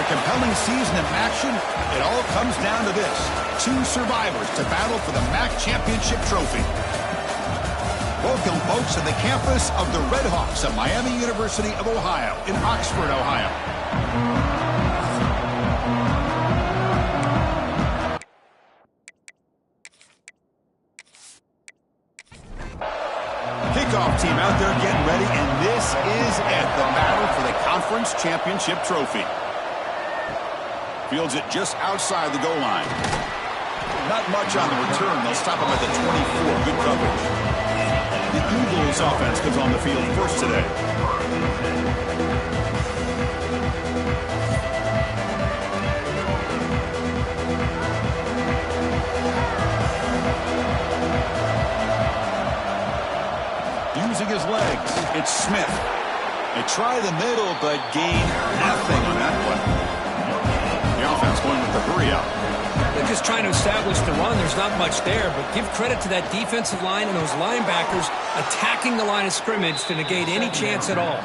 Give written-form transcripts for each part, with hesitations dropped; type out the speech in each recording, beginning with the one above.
compelling season of action, it all comes down to this. Two survivors to battle for the MAC Championship trophy. Welcome, folks, to the campus of the Red Hawks of Miami University of Ohio in Oxford, Ohio. Kickoff team out there getting ready, and this is it, the battle for the conference championship trophy. Fields it just outside the goal line. Not much on the return. They'll stop him at the 24. Good coverage. The Eagles offense comes on the field first today. Using his legs, it's Smith. They try the middle, but gain nothing on that play. The offense going with the hurry up. They're just trying to establish the run. There's not much there, but give credit to that defensive line and those linebackers attacking the line of scrimmage to negate any chance at all.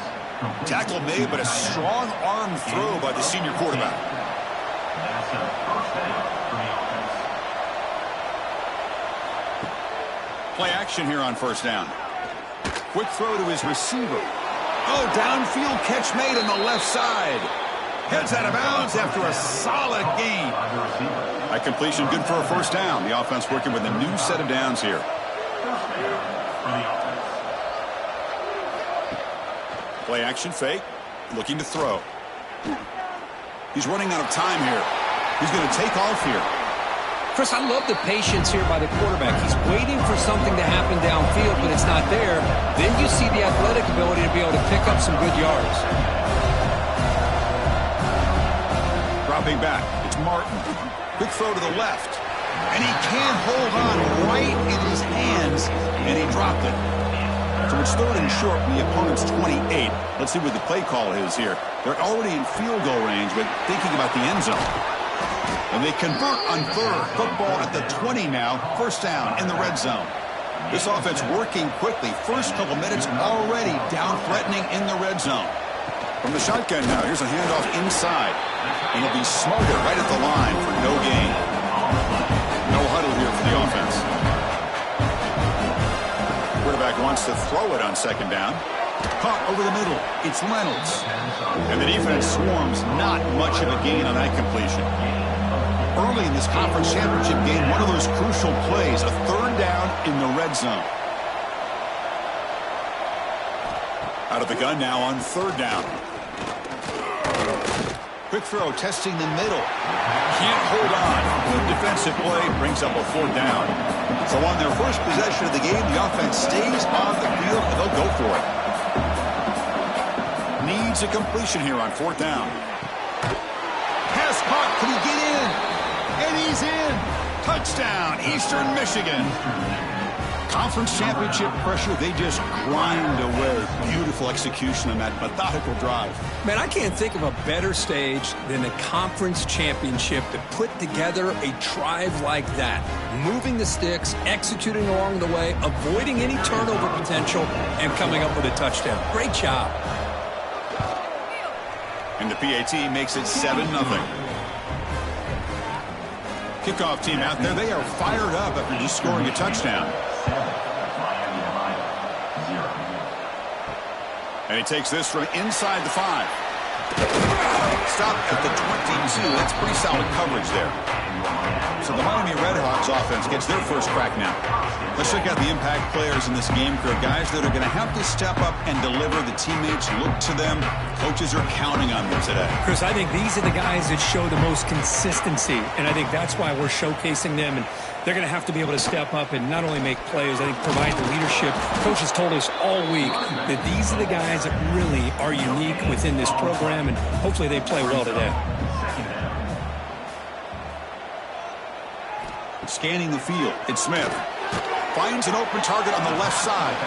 Tackle made, but a strong arm throw by the senior quarterback. Play action here on first down. Quick throw to his receiver. Oh, downfield catch made on the left side. Heads out of bounds after a solid gain. That completion good for a first down. The offense working with a new set of downs here. Play action fake. Looking to throw. He's running out of time here. He's going to take off here. Chris, I love the patience here by the quarterback. He's waiting for something to happen downfield, but it's not there. Then you see the athletic ability to be able to pick up some good yards. Dropping back, it's Martin. Quick throw to the left. And he can't hold on right in his hands, and he dropped it. So it's third and short from the opponent's 28. Let's see what the play call is here. They're already in field goal range, but thinking about the end zone. And they convert on third. Football at the 20 now. First down in the red zone. This offense working quickly. First couple minutes already down threatening in the red zone. From the shotgun now, here's a handoff inside. And he'll be smarter right at the line for no gain. No huddle here for the offense. Quarterback wants to throw it on second down. Caught over the middle. It's Reynolds. And the defense swarms. Not much of a gain on that completion. Early in this conference championship game, one of those crucial plays, a third down in the red zone. Out of the gun now on third down. Quick throw, testing the middle. Can't hold on. Good defensive play, brings up a fourth down. So on their first possession of the game, the offense stays on the field, and they'll go for it. Needs a completion here on fourth down. Pass caught, can he get in? And he's in. Touchdown, Eastern Michigan. Conference championship pressure, they just grind away. Beautiful execution on that methodical drive. Man, I can't think of a better stage than the conference championship to put together a drive like that. Moving the sticks, executing along the way, avoiding any turnover potential, and coming up with a touchdown. Great job. And the PAT makes it 7-0. Kickoff team out there, they are fired up after just scoring a touchdown. And he takes this from inside the 5. Stop at the 22. That's pretty solid coverage there. So the Miami Redhawks offense gets their first crack now. Let's check out the impact players in this game crew. Guys that are going to have to step up and deliver. The teammates look to them. Coaches are counting on them today. Chris, I think these are the guys that show the most consistency, and I think that's why we're showcasing them. And they're going to have to be able to step up and not only make plays, I think provide the leadership. Coaches told us all week that these are the guys that really are unique within this program, and hopefully they play well today. Scanning the field, it's Smith. Finds an open target on the left side.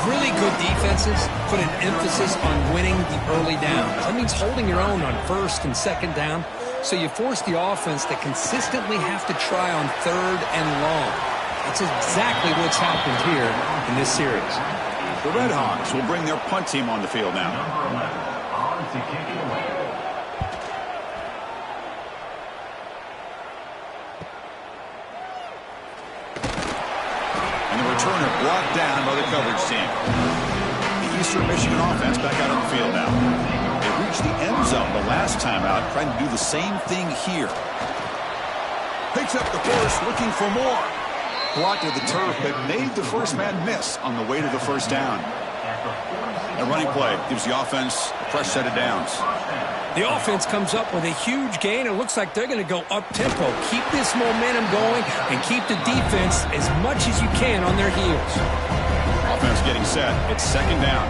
Really good defenses put an emphasis on winning the early downs. That means holding your own on first and second down. So you force the offense to consistently have to try on third and long. That's exactly what's happened here in this series. The Redhawks will bring their punt team on the field now. returner brought down by the coverage team. The Eastern Michigan offense back out on the field now. They reached the end zone the last time out, trying to do the same thing here. Picks up the first, looking for more. Blocked at the turf, but made the first man miss on the way to the first down. A running play gives the offense a fresh set of downs. The offense comes up with a huge gain. It looks like they're going to go up-tempo. Keep this momentum going and keep the defense as much as you can on their heels. Offense getting set. It's second down.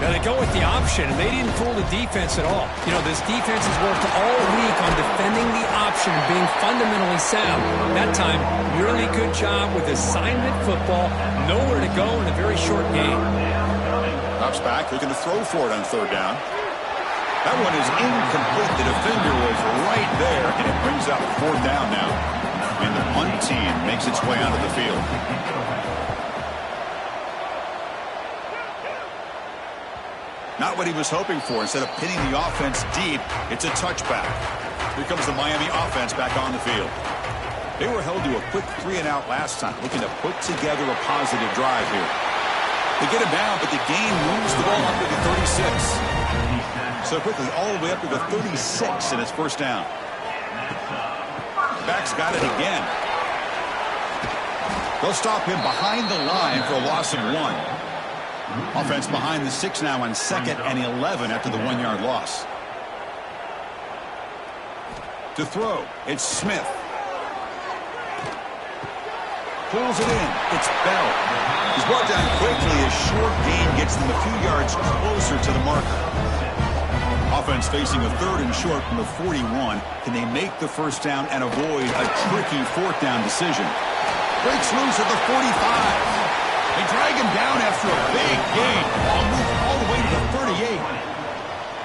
Now they go with the option, and they didn't fool the defense at all. You know, this defense has worked all week on defending the option and being fundamentally sound. That time, really good job with assignment football. Nowhere to go in a very short game. Drops back, looking to throw for it on third down. That one is incomplete. The defender was right there, and it brings up fourth down now. And the punt team makes its way onto the field. Not what he was hoping for. Instead of pinning the offense deep, it's a touchback. Here comes the Miami offense back on the field. They were held to a quick 3-and-out last time, looking to put together a positive drive here. They get him down, but the gain moves the ball up to the 36. So quickly, all the way up to the 36, and it's first down. Back's got it again. They'll stop him behind the line for a loss of 1. Offense behind the 6 now on 2nd and 11 after the 1-yard loss. To throw, it's Smith. Pulls it in. It's Bell. He's brought down quickly. A short gain gets them a few yards closer to the marker. Offense facing a 3rd and short from the 41. Can they make the first down and avoid a tricky 4th down decision? Breaks loose at the 45. They drag him down after a big gain. Ball moved all the way to the 38.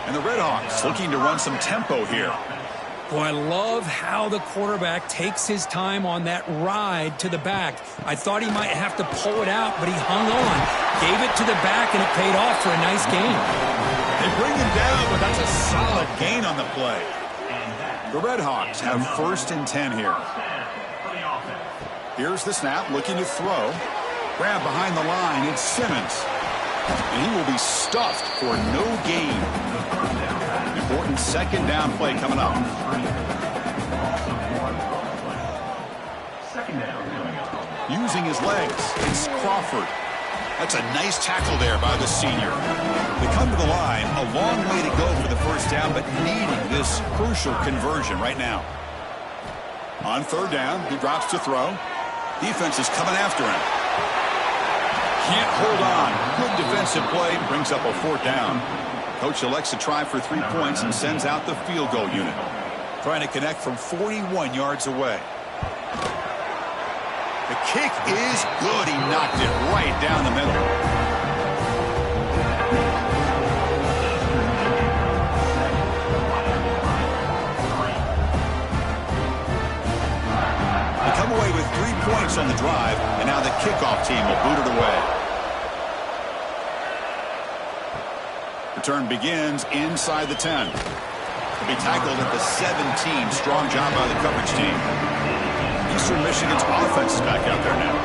And the Redhawks looking to run some tempo here. Boy, I love how the quarterback takes his time on that ride to the back. I thought he might have to pull it out, but he hung on. Gave it to the back, and it paid off for a nice gain. They bring him down, but that's a solid gain on the play. The Redhawks have 1st and 10 here. Here's the snap, looking to throw. Grab behind the line, it's Simmons. And he will be stuffed for no gain. Important second down play coming up. Using his legs, it's Crawford. That's a nice tackle there by the senior. They come to the line, a long way to go for the first down, but needing this crucial conversion right now. On 3rd down, he drops to throw. Defense is coming after him. Can't hold on. Good defensive play. Brings up a 4th down. Coach elects to try for 3 points and sends out the field goal unit. Trying to connect from 41 yards away. The kick is good. He knocked it right down the middle. They come away with 3 points on the drive, and now the kickoff team will boot it away. Return begins inside the 10. He'll be tackled at the 17. Strong job by the coverage team. Eastern Michigan's offense is back out there now.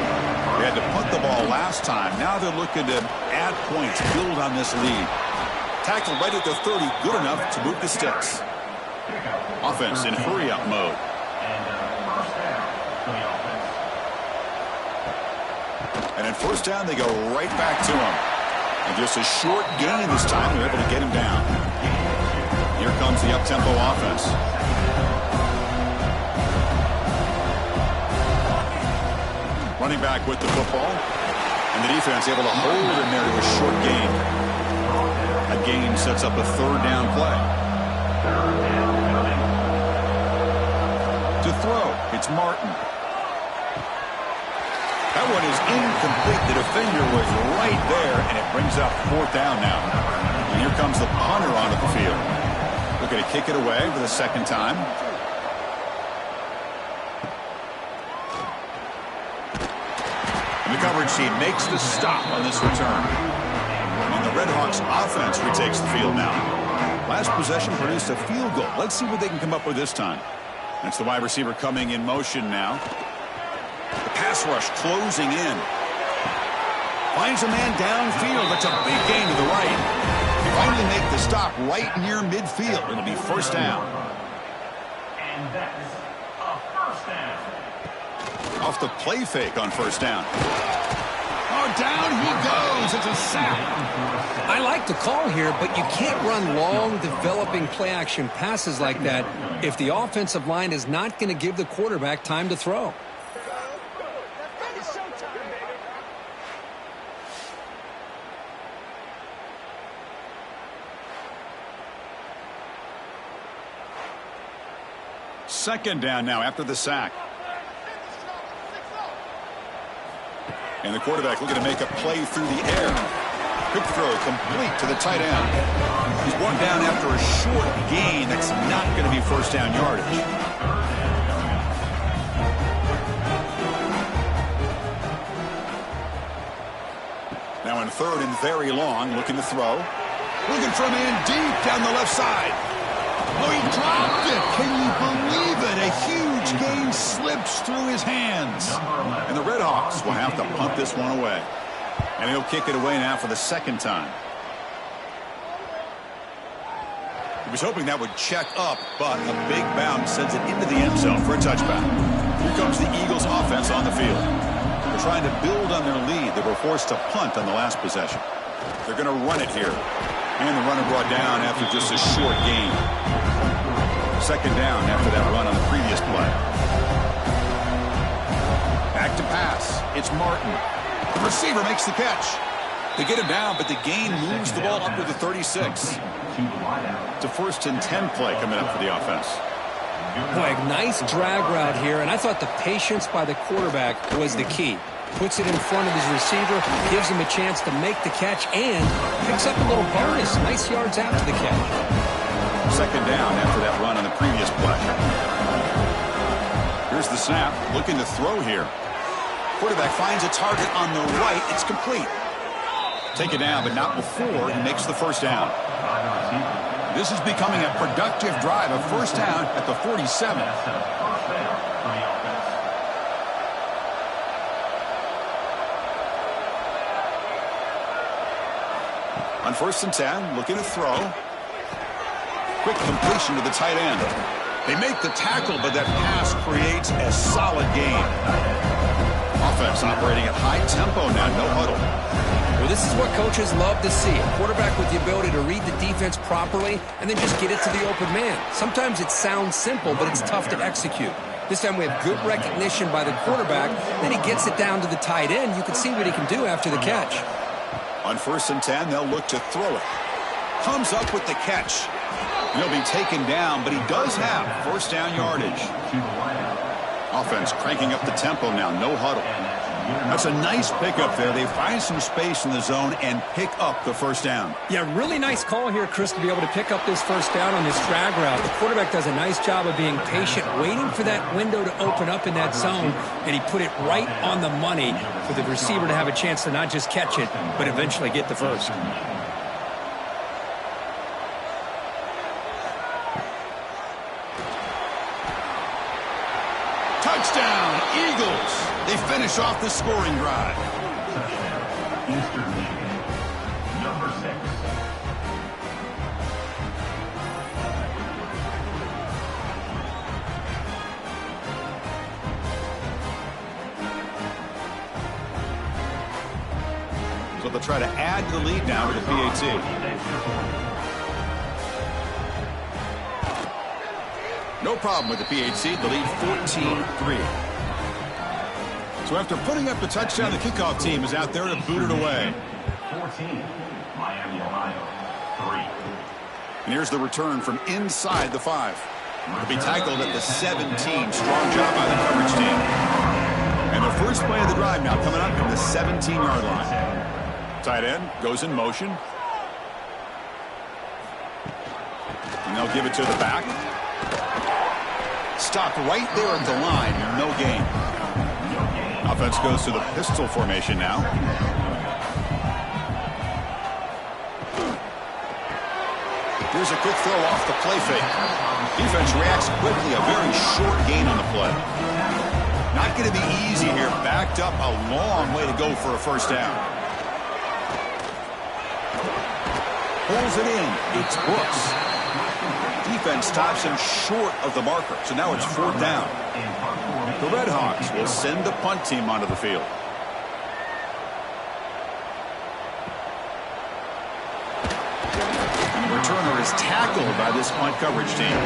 They had to punt the ball last time. Now they're looking to add points, build on this lead. Tackled right at the 30, good enough to move the sticks. Offense in hurry-up mode. And at first down, they go right back to him. And just a short gain this time, they're able to get him down. Here comes the up-tempo offense. Running back with the football. And the defense able to hold him there to a short gain. That gain sets up a 3rd down play. To throw, it's Martin. That one is incomplete. The defender was right there, and it brings up 4th down now. And here comes the punter onto the field. Looking to kick it away for the 2nd time. And the coverage team makes the stop on this return. And the Redhawks offense retakes the field now. Last possession produced a field goal. Let's see what they can come up with this time. That's the wide receiver coming in motion now. The pass rush closing in. Finds a man downfield. That's a big gain to the right. Finally make the stop right near midfield. It'll be first down. And that's a first down. Off the play fake on first down. Oh, down he goes. It's a sack. I like the call here, but you can't run long, developing play-action passes like that if the offensive line is not going to give the quarterback time to throw. Second down now after the sack. And the quarterback looking to make a play through the air. Quick throw complete to the tight end. He's one down after a short gain. That's not going to be first down yardage. Now in third and very long, looking to throw. Looking for a man deep down the left side. Oh, he dropped it. Can you believe it? A huge gain slips through his hands. And the Redhawks will have to punt this one away. And he'll kick it away now for the second time. He was hoping that would check up, but a big bounce sends it into the end zone for a touchback. Here comes the Eagles offense on the field. They're trying to build on their lead. They were forced to punt on the last possession. They're going to run it here. And the runner brought down after just a short gain. Second down after that run on the previous play. Back to pass. It's Martin. The receiver makes the catch. They get him down, but the gain moves the ball up to the 36. It's a first and 10 play coming up for the offense. Boy, nice drag route here, and I thought the patience by the quarterback was the key. Puts it in front of his receiver, gives him a chance to make the catch, and picks up a little bonus. Nice yards after the catch. Second down after that run on the previous play. Here's the snap, looking to throw here. Quarterback finds a target on the right. It's complete. Take it down, but not before he makes the first down. This is becoming a productive drive. A first down at the 47. On first and 10, looking to throw. Quick completion to the tight end. They make the tackle, but that pass creates a solid gain. Offense operating at high tempo now, no huddle. Well, this is what coaches love to see. A quarterback with the ability to read the defense properly and then just get it to the open man. Sometimes it sounds simple, but it's tough to execute. This time we have good recognition by the quarterback. Then he gets it down to the tight end. You can see what he can do after the catch. On first and 10, they'll look to throw it. Comes up with the catch. He'll be taken down, but he does have first down yardage. Offense cranking up the tempo now, no huddle. That's a nice pickup there. They find some space in the zone and pick up the first down. Yeah, really nice call here, Chris, to be able to pick up this first down on this drag route. The quarterback does a nice job of being patient, waiting for that window to open up in that zone, and he put it right on the money for the receiver to have a chance to not just catch it, but eventually get the first. Touchdown, Eagles! They finish off the scoring drive. Eastern Michigan, number 6. So they'll try to add to the lead now with the PAT. No problem with the PAT. The lead 14-3. So after putting up the touchdown, the kickoff team is out there to boot it away. 14, Miami, Ohio, 3. And here's the return from inside the 5. It'll be tackled at the 17. Strong job by the coverage team. And the first play of the drive now coming up from the 17-yard line. Tight end goes in motion. And they'll give it to the back. Stopped right there at the line. No gain. Offense goes to the pistol formation now. Here's a quick throw off the play fake. Defense reacts quickly. A very short gain on the play. Not going to be easy here. Backed up a long way to go for a first down. Pulls it in. It's Brooks. Defense stops him short of the marker. So now it's 4th down. The Redhawks will send the punt team onto the field. The returner is tackled by this punt coverage team.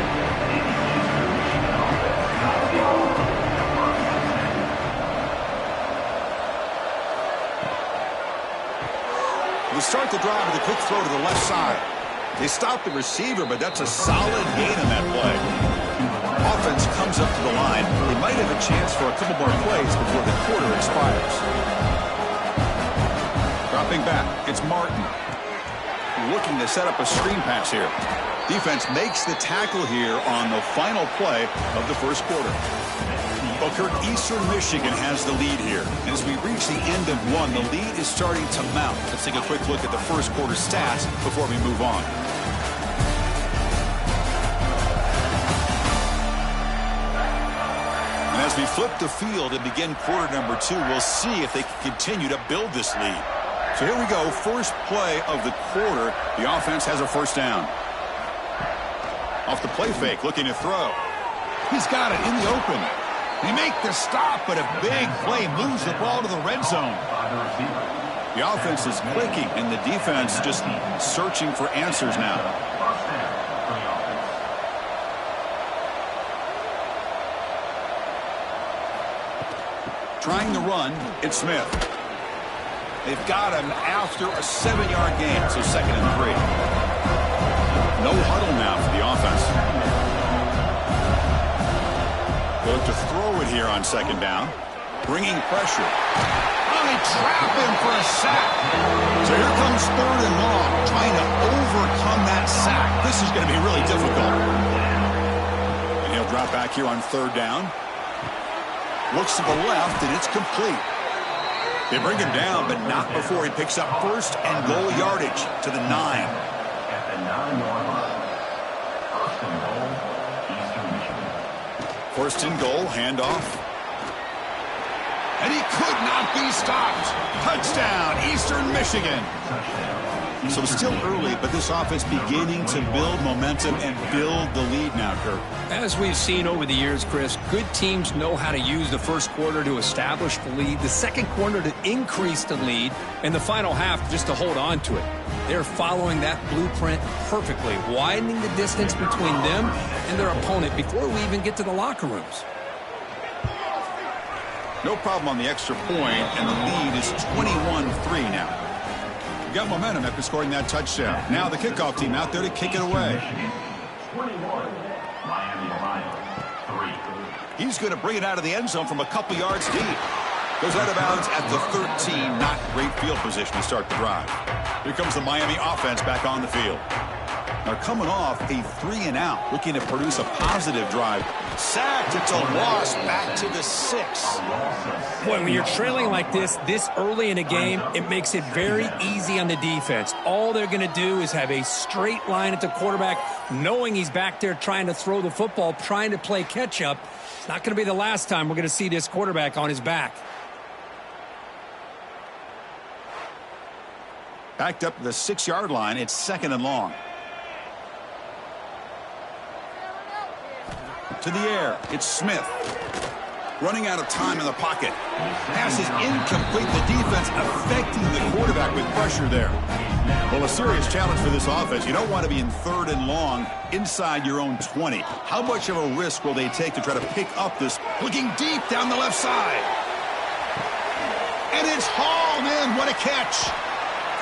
We start the drive with a quick throw to the left side. They stop the receiver, but that's a solid gain on that play. Offense comes up to the line. They might have a chance for a couple more plays before the quarter expires. Dropping back, it's Martin. Looking to set up a screen pass here. Defense makes the tackle here on the final play of the first quarter. Well, Kirk, Eastern Michigan has the lead here. And as we reach the end of one, the lead is starting to mount. Let's take a quick look at the first quarter stats before we move on. And as we flip the field and begin quarter number 2, we'll see if they can continue to build this lead. So here we go, first play of the quarter. The offense has a first down. Off the play fake, looking to throw. He's got it in the open. They make the stop, but a big play moves the ball to the red zone. The offense is clicking, and the defense just searching for answers now. Trying to run, it's Smith. They've got him after a 7-yard gain, so 2nd and 3. No huddle now for the offense. They'll look to throw it here on 2nd down. Bringing pressure. Oh, they trap him for a sack. So here comes 3rd and long, trying to overcome that sack. This is going to be really difficult. And he'll drop back here on 3rd down. Looks to the left, and it's complete. They bring him down, but not before he picks up 1st and goal yardage to the 9. At the 9-yard line. 1st and goal, Eastern Michigan. 1st and goal, handoff. And he could not be stopped. Touchdown, Eastern Michigan. So still early, but this offense beginning to build momentum and build the lead now, Kirk. As we've seen over the years, Chris, good teams know how to use the first quarter to establish the lead, the second quarter to increase the lead, and the final half just to hold on to it. They're following that blueprint perfectly, widening the distance between them and their opponent before we even get to the locker rooms. No problem on the extra point, and the lead is 21-3 now. Got momentum after scoring that touchdown. Now the kickoff team out there to kick it away. 21, Miami, Ohio, 3. He's going to bring it out of the end zone from a couple yards deep. Goes out of bounds at the 13. Not great field position to start the drive. Here comes the Miami offense back on the field. Now coming off a 3-and-out, looking to produce a positive drive. Sacked, it's a loss, back to the 6. Boy, when you're trailing like this early in a game, it makes it very easy on the defense. All they're going to do is have a straight line at the quarterback, knowing he's back there trying to throw the football, trying to play catch-up. It's not going to be the last time we're going to see this quarterback on his back. Backed up to the 6-yard line, it's 2nd and long. To the air, it's Smith. Running out of time in the pocket. Pass is incomplete. The defense affecting the quarterback with pressure there. Well, a serious challenge for this offense. You don't want to be in 3rd and long inside your own 20. How much of a risk will they take to try to pick up this? Looking deep down the left side. And it's hauled in. What a catch.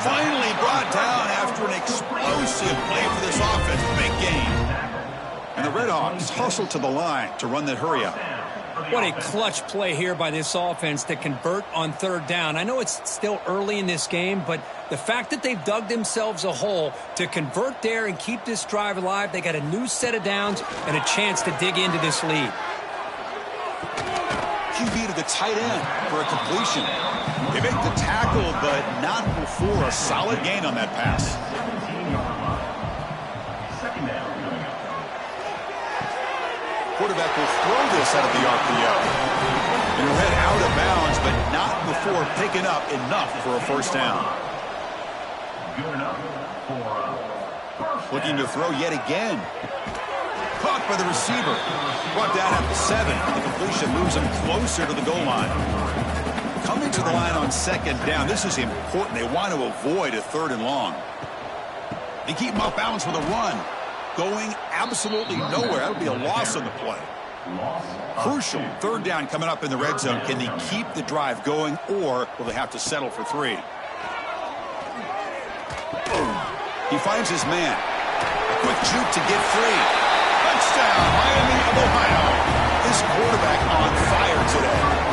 Finally brought down after an explosive play for this offense. Big game. And the Redhawks hustle to the line to run that hurry up. What a clutch play here by this offense to convert on 3rd down. I know it's still early in this game, but the fact that they've dug themselves a hole to convert there and keep this drive alive, they got a new set of downs and a chance to dig into this lead. QB to the tight end for a completion. They make the tackle, but not before a solid gain on that pass. Quarterback will throw this out of the RPO. And he'll head out of bounds, but not before picking up enough for a first down. Good enough for first Looking to down. throw yet again. Caught by the receiver. Brought down at the 7. The completion moves him closer to the goal line. Coming to the line on second down. This is important. They want to avoid a 3rd and long. They keep him off balance with a run. Going absolutely nowhere. That would be a loss on the play. Crucial 3rd down coming up in the red zone. Can they keep the drive going, or will they have to settle for 3? He finds his man. A quick juke to get free. Touchdown, Miami of Ohio. This quarterback on fire today.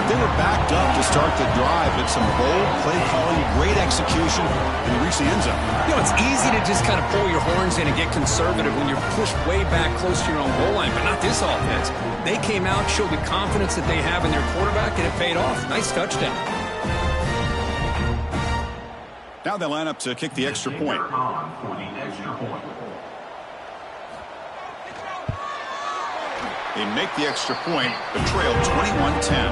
They were backed up to start the drive, but some bold play calling, great execution, and he reached the end zone. You know, it's easy to just kind of pull your horns in and get conservative when you're pushed way back close to your own goal line, but not this offense. They came out, showed the confidence that they have in their quarterback, and it paid off. Nice touchdown. Now they line up to kick the extra point. For the extra point. They make the extra point, but trail 21-10.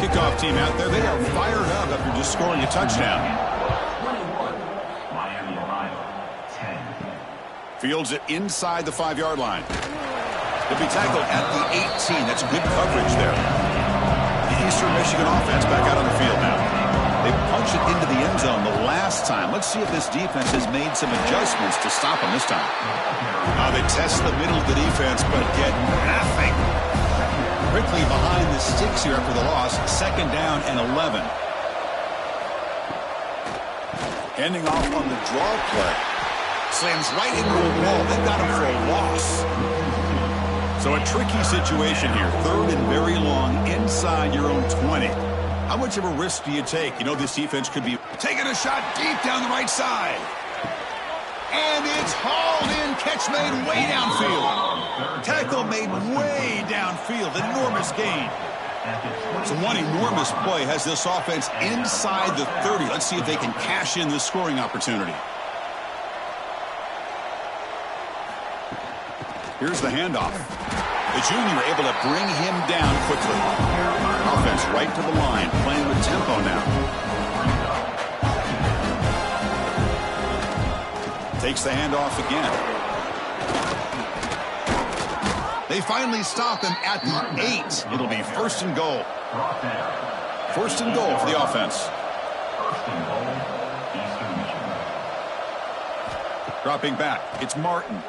Kickoff team out there, they are fired up after just scoring a touchdown. 21. Miami, Ohio. 10. Fields it inside the 5-yard line. He'll be tackled at the 18. That's good coverage there. The Eastern Michigan offense back out on the field now. They punched it into the end zone the last time. Let's see if this defense has made some adjustments to stop them this time. They test the middle of the defense, but get nothing. Quickly behind the sticks here after the loss. 2nd down and 11. Ending off on the draw play. Slams right into a wall. They got him for a loss. So a tricky situation here. 3rd and very long inside your own 20. How much of a risk do you take? You know this defense could be taking a shot deep down the right side. And it's hauled in. Catch made way downfield. Tackle made way downfield. Enormous gain. So one enormous play has this offense inside the 30. Let's see if they can cash in this scoring opportunity. Here's the handoff. The junior able to bring him down quickly. Offense right to the line, playing with tempo now. Takes the handoff again. They finally stop him at the 8. It'll be 1st and goal. 1st and goal for the offense. 1st and goal, Eastern Michigan. Dropping back, it's Martin.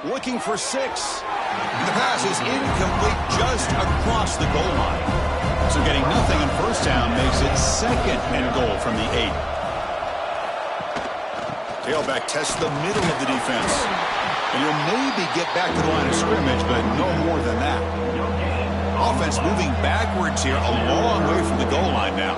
Looking for 6. The pass is incomplete just across the goal line. So getting nothing on 1st down makes it 2nd and goal from the 8. Tailback tests the middle of the defense. And you'll maybe get back to the line of scrimmage, but no more than that. Offense moving backwards here, a long way from the goal line now.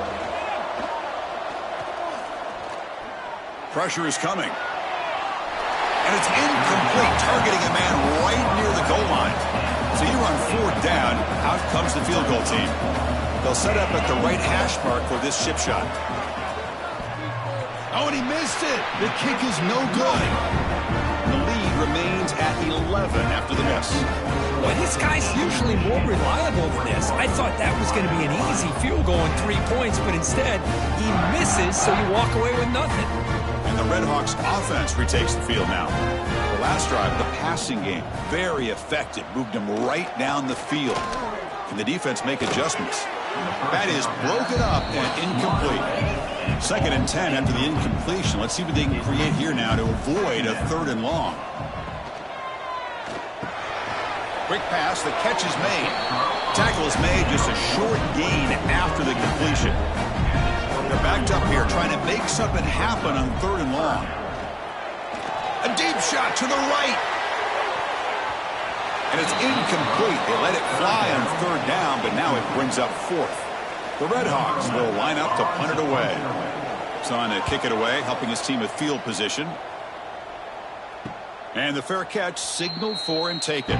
Pressure is coming. And it's incomplete, targeting a man right near the goal line. So you're on 4th down. Out comes the field goal team. They'll set up at the right hash mark for this chip shot. Oh, and he missed it. The kick is no good. The lead remains at 11 after the miss. Boy, this guy's usually more reliable than this. I thought that was going to be an easy field goal in 3 points, but instead he misses, so you walk away with nothing. And the Red Hawks offense retakes the field now. The last drive, the passing game, very effective. Moved them right down the field. Can the defense make adjustments? That is broken up and incomplete. 2nd and 10 after the incompletion. Let's see what they can create here now to avoid a 3rd and long. Quick pass, the catch is made. Tackle is made, just a short gain after the completion. They're backed up here, trying to make something happen on 3rd and long. A deep shot to the right. And it's incomplete. They let it fly on 3rd down, but now it brings up 4th. The Red Hawks will line up to punt it away. It's on to kick it away, helping his team with field position. And the fair catch signaled for and taken.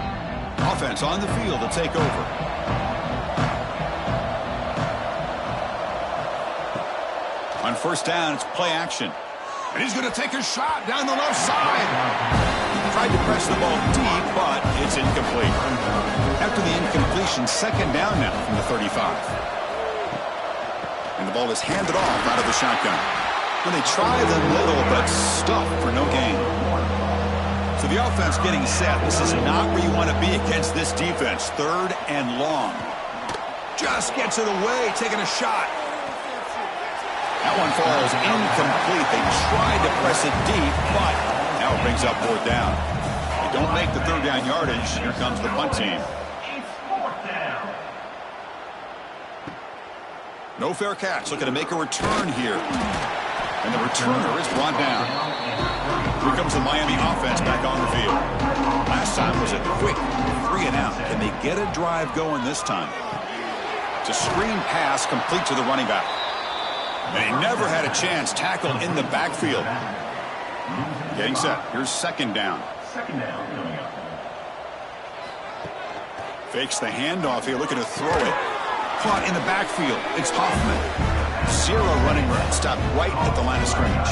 Offense on the field to take over. On 1st down, it's play action. And he's going to take a shot down the left side. Tried to press the ball deep, but it's incomplete. After the incompletion, 2nd down now from the 35. And the ball is handed off out of the shotgun. When they try the middle, but stuff for no gain. So the offense getting set. This is not where you want to be against this defense. 3rd and long. Just gets it away, taking a shot. That one falls incomplete. They tried to press it deep, but now it brings up 4th down. They don't make the 3rd down yardage. Here comes the punt team. No fair catch. Looking to make a return here. And the returner is brought down. Here comes the Miami offense back on the field. Last time was a quick 3 and out. Can they get a drive going this time? It's a screen pass complete to the running back. And he never had a chance. Tackle in the backfield. Getting set. Here's 2nd down. Fakes the handoff here, looking to throw it. Caught in the backfield. It's Hoffman. 0 running room. Stopped right at the line of scrimmage.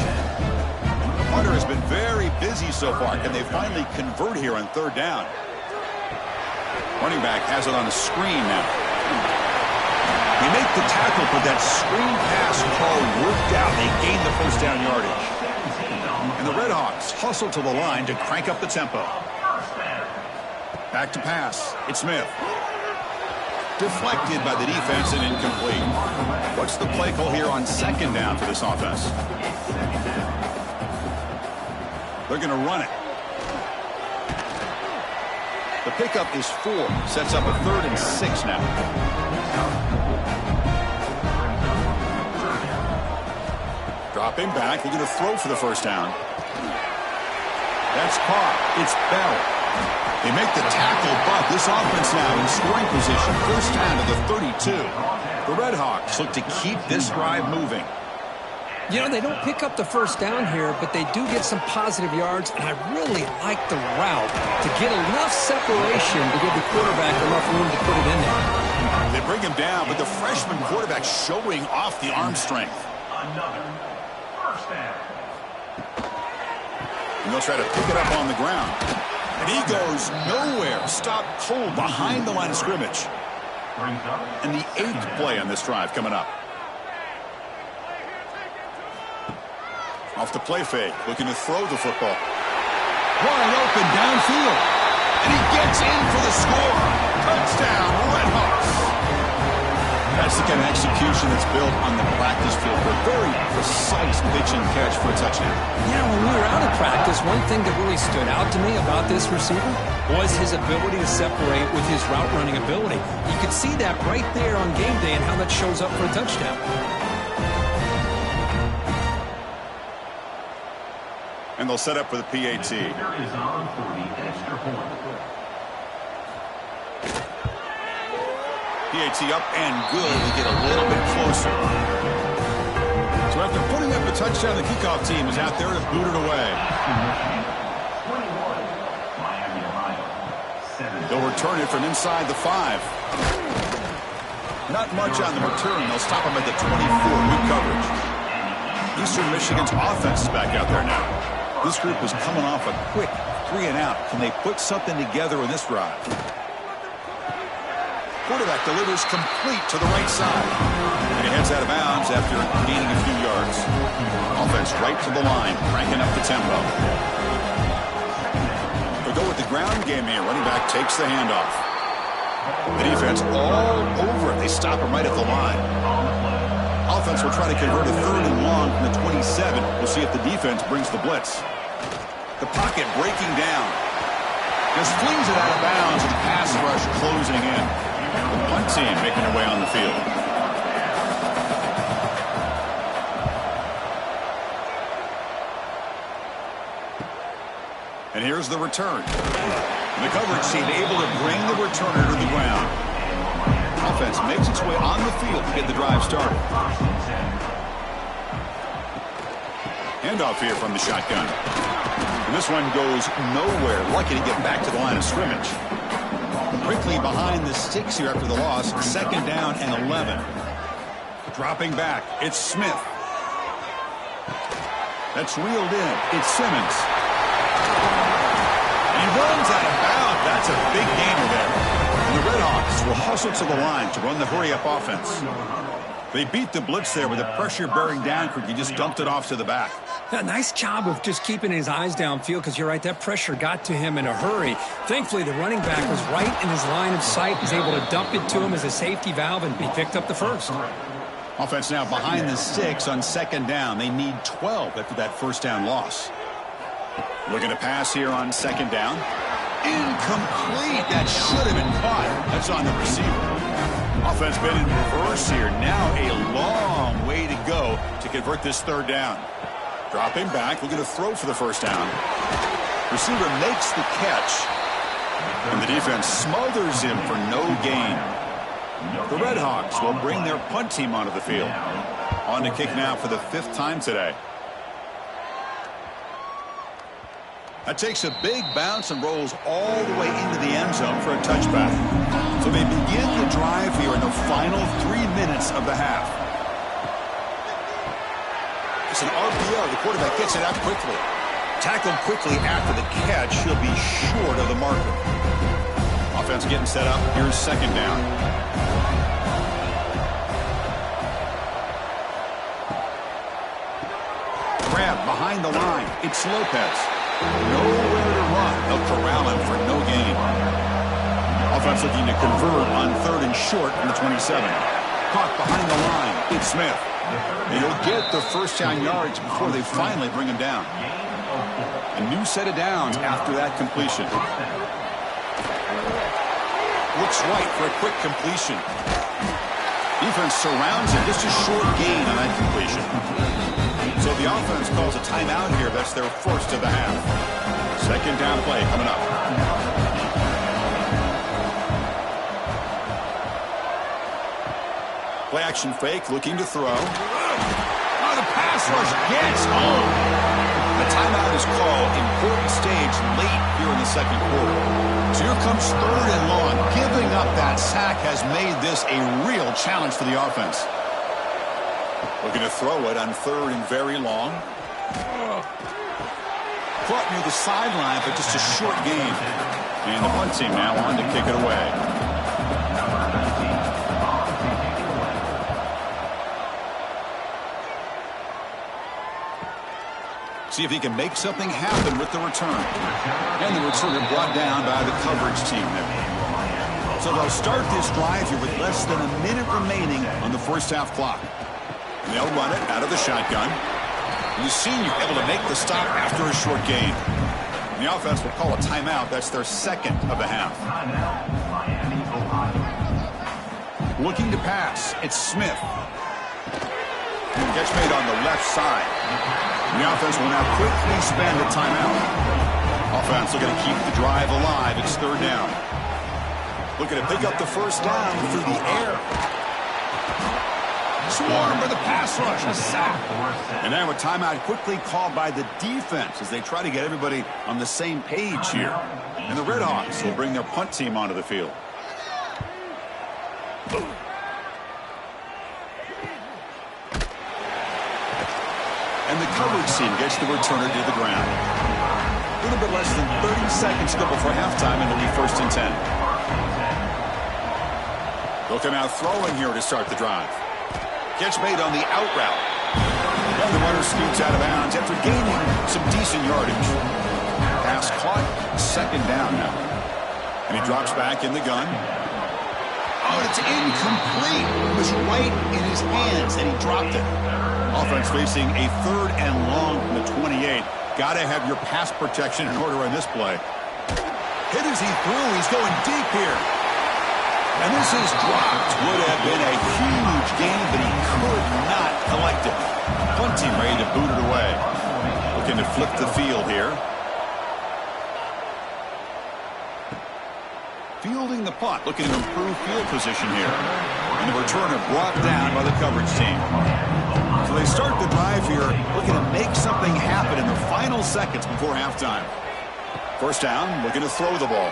Hunter has been very busy so far. Can they finally convert here on 3rd down? Running back has it on a screen now. They make the tackle, but that screen pass call worked out. They gained the 1st down yardage. And the Redhawks hustle to the line to crank up the tempo. Back to pass. It's Smith. Deflected by the defense and incomplete. What's the play call here on 2nd down for this offense? They're going to run it. The pickup is 4. Sets up a 3rd and 6 now. Dropping back. Looking to throw for the 1st down. That's caught. It's Bell. They make the tackle, but this offense now in scoring position. 1st down to the 32. The Redhawks look to keep this drive moving. You know, they don't pick up the 1st down here, but they do get some positive yards, and I really like the route to get enough separation to give the quarterback enough room to put it in there. They bring him down, but the freshman quarterback showing off the arm strength. Another 1st down. And they'll try to pick it up on the ground. And he goes nowhere. Stopped cold behind the line of scrimmage. And the 8th play on this drive coming up. Off the play fake. Looking to throw the football. Wide open downfield. And he gets in for the score. Touchdown, Redhawks. That's the kind of execution that's built on the practice field for a very precise pitch and catch for a touchdown. Yeah, when we were out of practice, one thing that really stood out to me about this receiver was his ability to separate with his route running ability. You could see that right there on game day and how that shows up for a touchdown. And they'll set up for the PAT. Is on for the extra point. PAT up and good. We get a little bit closer. So after putting up a touchdown, the kickoff team is out there to boot it away. 21, Miami, Ohio. 7. They'll return it from inside the 5. Not much on the return. They'll stop them at the 24. Good coverage. Eastern Michigan's offense is back out there now. This group is coming off a quick 3 and out. Can they put something together in this drive? Quarterback delivers complete to the right side. And he heads out of bounds after gaining a few yards. Offense right to the line, cranking up the tempo. They'll go with the ground game here. Running back takes the handoff. The defense all over it. They stop him right at the line. Offense will try to convert a 3rd and long from the 27. We'll see if the defense brings the blitz. The pocket breaking down. Just flings it out of bounds and pass rush closing in. The punt team making their way on the field. And here's the return. And the coverage team able to bring the returner to the ground. Offense makes its way on the field to get the drive started. Handoff here from the shotgun. And this one goes nowhere. Lucky to get back to the line of scrimmage. Quickly behind the sticks here after the loss. 2nd down and 11. Dropping back. It's Smith. That's reeled in. It's Simmons. He runs out of bounds. That's a big gainer there. And the Redhawks will hustle to the line to run the hurry-up offense. They beat the blitz there with the pressure bearing down quick. He just dumped it off to the back. Yeah, nice job of just keeping his eyes downfield because you're right, that pressure got to him in a hurry. Thankfully, the running back was right in his line of sight. He's able to dump it to him as a safety valve, and he picked up the first. Offense now behind the 6 on second down. They need 12 after that first down loss. Looking to pass here on second down. Incomplete. That should have been caught. That's on the receiver. Offense been in reverse here. Now a long way to go to convert this third down. Dropping back, looking to throw for the first down. Receiver makes the catch. And the defense smothers him for no gain. The Red Hawks will bring their punt team onto the field. On to kick now for the 5th time today. That takes a big bounce and rolls all the way into the end zone for a touchback. So they begin the drive here in the final 3 minutes of the half. It's an RPO. The quarterback gets it out quickly. Tackled quickly after the catch. He'll be short of the marker. Offense getting set up. Here's second down. Grab behind the line. It's Lopez. Nowhere to run. They'll corral him for no gain. Offense looking to convert on 3rd and short from the 27. Caught behind the line. It's Smith. And he'll get the first down yards before they finally bring him down. A new set of downs after that completion. Looks right for a quick completion. Defense surrounds him. Just a short gain on that completion. So the offense calls a timeout here. That's their first of the half. Second down play coming up. Play action fake, looking to throw. Oh, the pass rush gets home. The timeout is called. Important stage late here in the second quarter. So here comes 3rd and long. Giving up that sack has made this a real challenge for the offense. Looking to throw it on 3rd and very long. Caught near the sideline, but just a short gain. And the punt team now on to kick it away. See if he can make something happen with the return. And the returner brought down by the coverage team there. So they'll start this drive here with less than a minute remaining on the first half clock. And they'll run it out of the shotgun. You've seen you're able to make the stop after a short gain. And the offense will call a timeout. That's their second of the half. Looking to pass. It's Smith. Catch made on the left side. And the offense will now quickly spend a timeout. Offense looking to keep the drive alive. It's 3rd down. Looking to pick up the first down through the air. Swarmed by the pass rush. A sack. And now a timeout quickly called by the defense as they try to get everybody on the same page here. And the Red Hawks will bring their punt team onto the field. And the coverage team gets the returner to the ground. A little bit less than 30 seconds to go before halftime, and it'll be 1st and 10. Looking out throwing here to start the drive. Catch made on the out route. And the runner scoots out of bounds after gaining some decent yardage. Pass caught, 2nd down now. And he drops back in the gun. Oh, it's incomplete. It was right in his hands, and he dropped it. Offense facing a 3rd and long from the 28. Got to have your pass protection in order on this play. Hit as he threw. He's going deep here. And this is dropped. Would have been a huge gain, but he could not collect it. Punt team ready to boot it away. Looking to flip the field here. Fielding the punt. Looking to improve field position here. And the returner brought down by the coverage team. So they start the drive here looking to make something happen in the final seconds before halftime. First down, looking to throw the ball.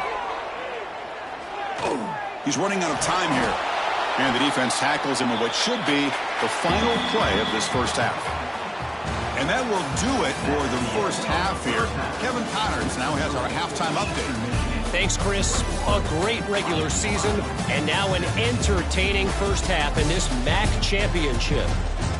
He's running out of time here. And the defense tackles him in what should be the final play of this first half. And that will do it for the first half here. Kevin Connors now has our halftime update. Thanks, Chris. A great regular season, and now an entertaining first half in this MAC championship.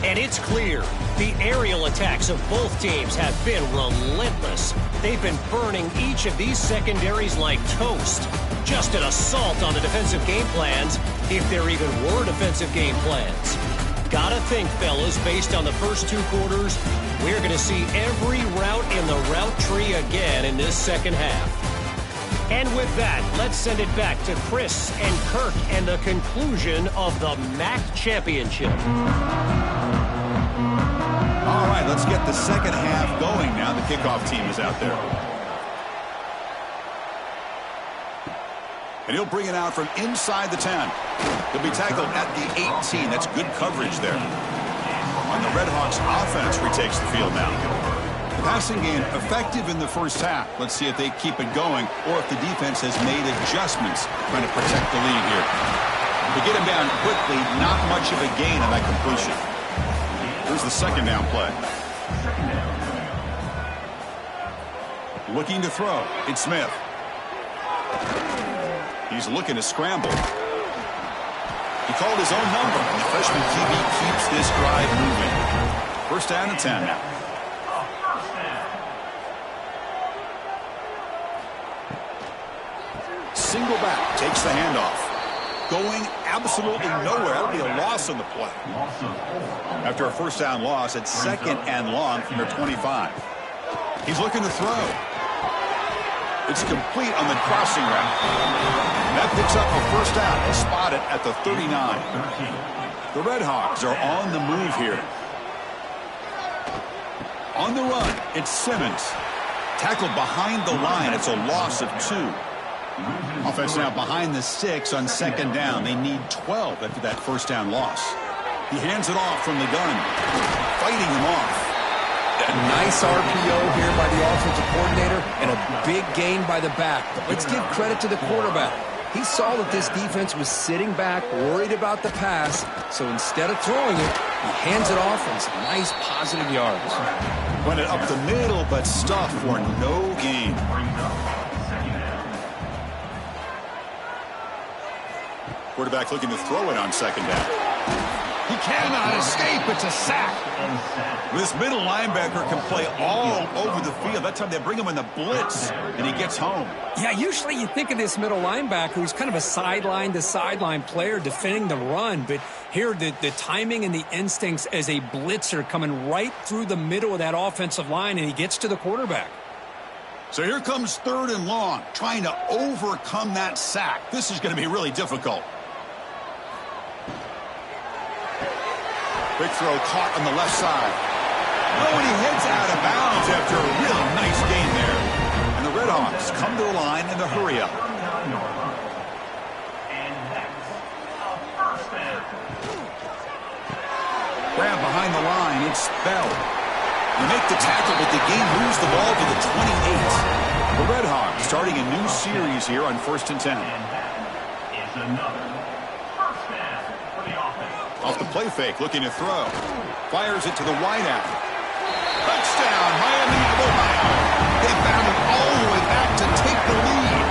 And it's clear, the aerial attacks of both teams have been relentless. They've been burning each of these secondaries like toast. Just an assault on the defensive game plans, if there even were defensive game plans. Gotta think, fellas, based on the first 2 quarters, we're going to see every route in the route tree again in this second half. And with that, let's send it back to Chris and Kirk and the conclusion of the MAC championship. All right, let's get the second half going now. The kickoff team is out there. And he'll bring it out from inside the 10. He'll be tackled at the 18. That's good coverage there. On the Redhawks, offense retakes the field now. The passing game effective in the first half. Let's see if they keep it going or if the defense has made adjustments trying to protect the lead here. To get him down quickly, not much of a gain on that completion. Here's the second down play. Looking to throw. It's Smith. He's looking to scramble. He called his own number, and the freshman QB keeps this drive moving. First down and 10 now. Single back, takes the handoff. Going absolutely nowhere. That'll be a loss on the play. After a first down loss, it's second and long from their 25. He's looking to throw. It's complete on the crossing route. That picks up a first down. He'll spot it at the 39. The Redhawks are on the move here. On the run, it's Simmons. Tackled behind the line. It's a loss of 2. Offense now behind the 6 on second down. They need 12 after that first down loss. He hands it off from the gun. Fighting him off. A nice RPO here by the offensive coordinator and a big gain by the back. But let's give credit to the quarterback. He saw that this defense was sitting back, worried about the pass, so instead of throwing it, he hands it off and some nice positive yards. Run it up the middle, but stuff for no gain. Quarterback looking to throw it on second down. He cannot escape. It's a sack. This middle linebacker can play all over the field. That time they bring him in the blitz, and he gets home. Yeah, usually you think of this middle linebacker who's kind of a sideline-to-sideline player defending the run, but here the timing and the instincts as a blitzer coming right through the middle of that offensive line, and he gets to the quarterback. So here comes third and long, trying to overcome that sack. This is going to be really difficult. Big throw caught on the left side. Oh, and he heads out of bounds after a real nice gain there. And the Redhawks come to the line in the hurry up. Grab behind the line. It's Bell. They make the tackle, but the game moves the ball to the 28. The Redhawks starting a new series here on 1st and 10. Off the play fake, looking to throw. Fires it to the wideout. Touchdown, Miami of Ohio. They found it all the way back to take the lead.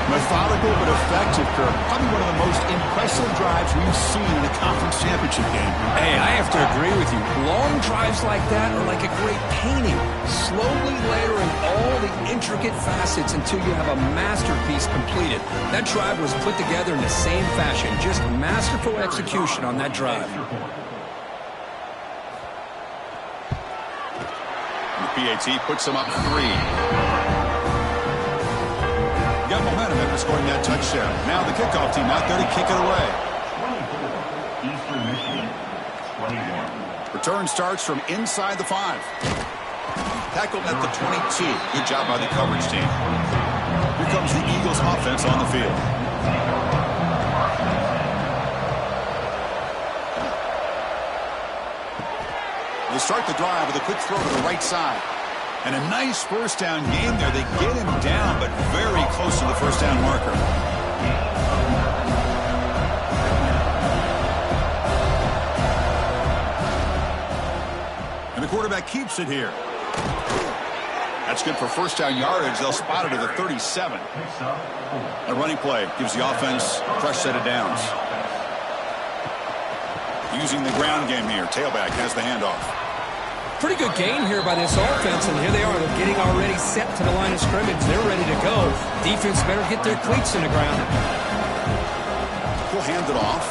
Methodical but effective, Kirk. Probably one of the most impressive drives we've seen in a conference championship game. Hey, I have to agree with you. Long drives like that are like a great painting. Slowly layering all the intricate facets until you have a masterpiece completed. That drive was put together in the same fashion. Just masterful execution on that drive. The PAT puts them up 3. Got momentum after scoring that touchdown. Now the kickoff team out there to kick it away. Eastern Michigan, 21. Return starts from inside the 5. Tackled at the 22. Good job by the coverage team. Here comes the Eagles offense on the field. They start the drive with a quick throw to the right side. And a nice first down game there. They get him down, but very close to the first down marker. And the quarterback keeps it here. That's good for first down yardage. They'll spot it at the 37. A running play gives the offense a fresh set of downs. Using the ground game here. Tailback has the handoff. Pretty good gain here by this offense, and here they are. They're getting already set to the line of scrimmage. They're ready to go. Defense better get their cleats in the ground. He'll hand it off.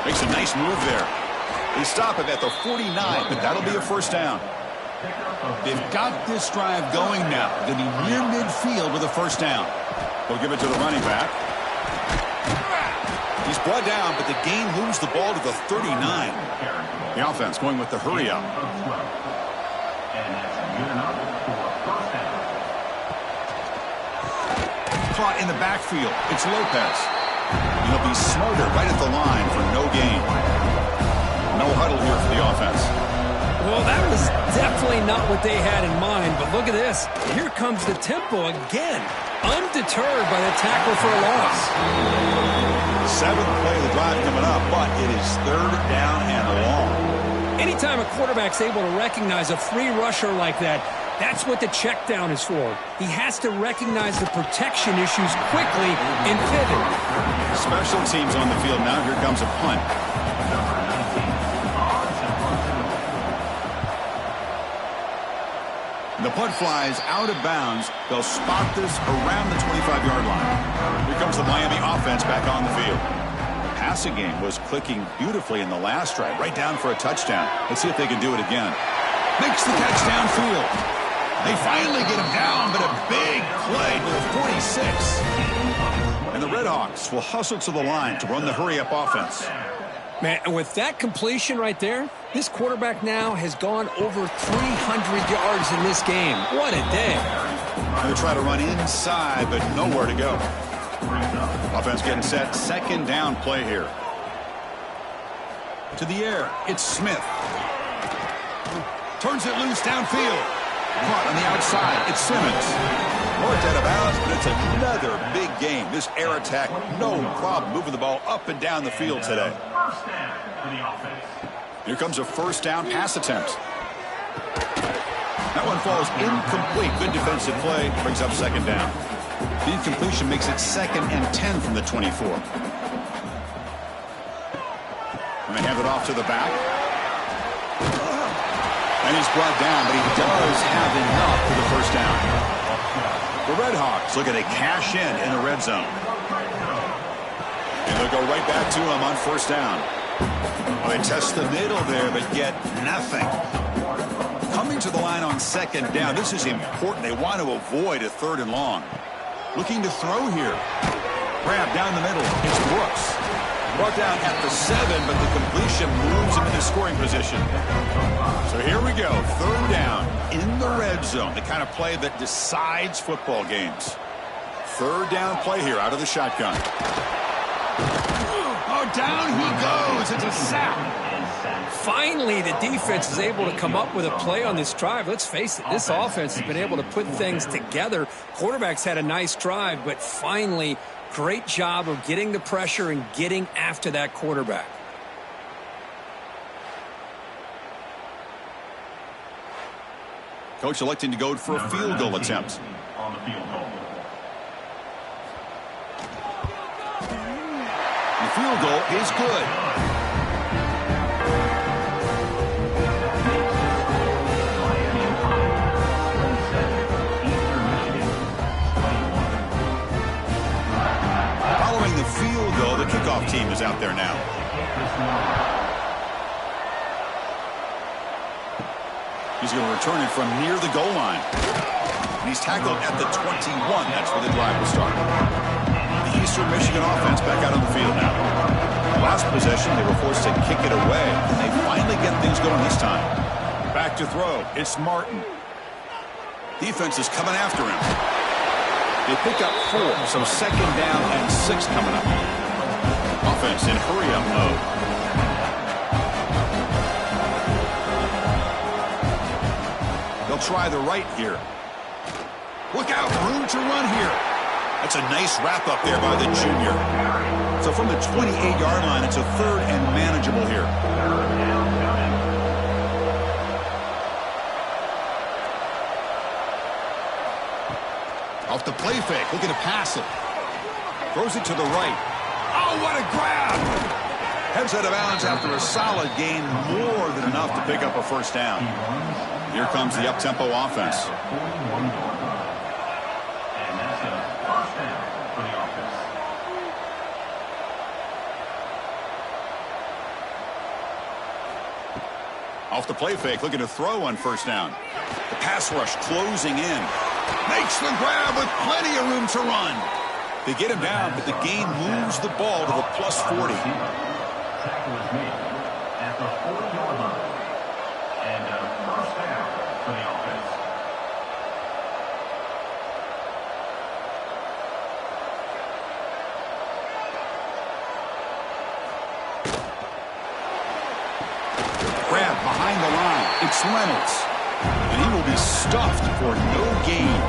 Makes a nice move there. They stop it at the 49, but that'll be a first down. They've got this drive going now. They'll be near midfield with a first down. They'll give it to the running back. He's brought down, but the gain moves the ball to the 39. The offense going with the hurry up. Caught in the backfield. It's Lopez. He'll be smarter right at the line for no gain. No huddle here for the offense. Well, that was definitely not what they had in mind, but look at this. Here comes the tempo again. Undeterred by the tackle for a loss. Seventh play of the drive coming up, but it is third down and long. Anytime a quarterback's able to recognize a free rusher like that, that's what the check down is for. He has to recognize the protection issues quickly and pivot. Special teams on the field now. Here comes a punt. The punt flies out of bounds. They'll spot this around the 25-yard line. Here comes the Miami offense back on the field. Passing game was clicking beautifully in the last drive, right down for a touchdown. Let's see if they can do it again. Makes the catch downfield. They finally get him down, but a big play to the 46. And the Redhawks will hustle to the line to run the hurry-up offense. Man, and with that completion right there, this quarterback now has gone over 300 yards in this game. What a day. They try to run inside, but nowhere to go. Offense getting set. Second down play here. To the air. It's Smith. Turns it loose downfield. Caught on the outside. It's Simmons. Worked out of bounds, but it's another big game. This air attack, no problem moving the ball up and down the field today. Here comes a first down pass attempt. That one falls incomplete. Good defensive play. Brings up second down. The incompletion makes it 2nd and 10 from the 24. Going to hand it off to the back. And he's brought down, but he does have enough for the first down. The Redhawks looking to cash in the red zone. And they'll go right back to him on first down. Well, they test the middle there, but get nothing. Coming to the line on second down, this is important. They want to avoid a third and long. Looking to throw here. Grab down the middle. It's Brooks. Brought down at the 7, but the completion moves him into scoring position. So here we go. Third down in the red zone. The kind of play that decides football games. Third down play here out of the shotgun. Oh, down he goes. It's a sack. Finally, the defense is able to come up with a play on this drive. Let's face it, this offense has been able to put things together. Quarterbacks had a nice drive, but finally, great job of getting the pressure and getting after that quarterback. Coach electing to go for a field goal attempt. On the field goal. The field goal is good. Following the field goal, the kickoff team is out there now. He's going to return it from near the goal line. And he's tackled at the 21. That's where the drive will start. The Eastern Michigan offense back out on the field now. Last possession, they were forced to kick it away. And they finally get things going this time. Back to throw. It's Martin. Defense is coming after him. They pick up 4, so second down and 6 coming up. Offense in hurry-up mode. They'll try the right here. Look out, room to run here. That's a nice wrap-up there by the junior. So from the 28-yard line, it's a third and manageable here. Off the play fake, looking to pass it. Throws it to the right. Oh, what a grab! Heads out of bounds after a solid gain, more than enough to pick up a first down. Here comes the up-tempo offense. And that's a first down for the offense. Off the play fake, looking to throw on first down. The pass rush closing in. Makes the grab with plenty of room to run. They get him down, but the gain moves the ball to the plus 40. Tackle is made at the 40-yard line. And a first down for the offense. Grab behind the line. It's Reynolds. And he will be stuffed for no gain.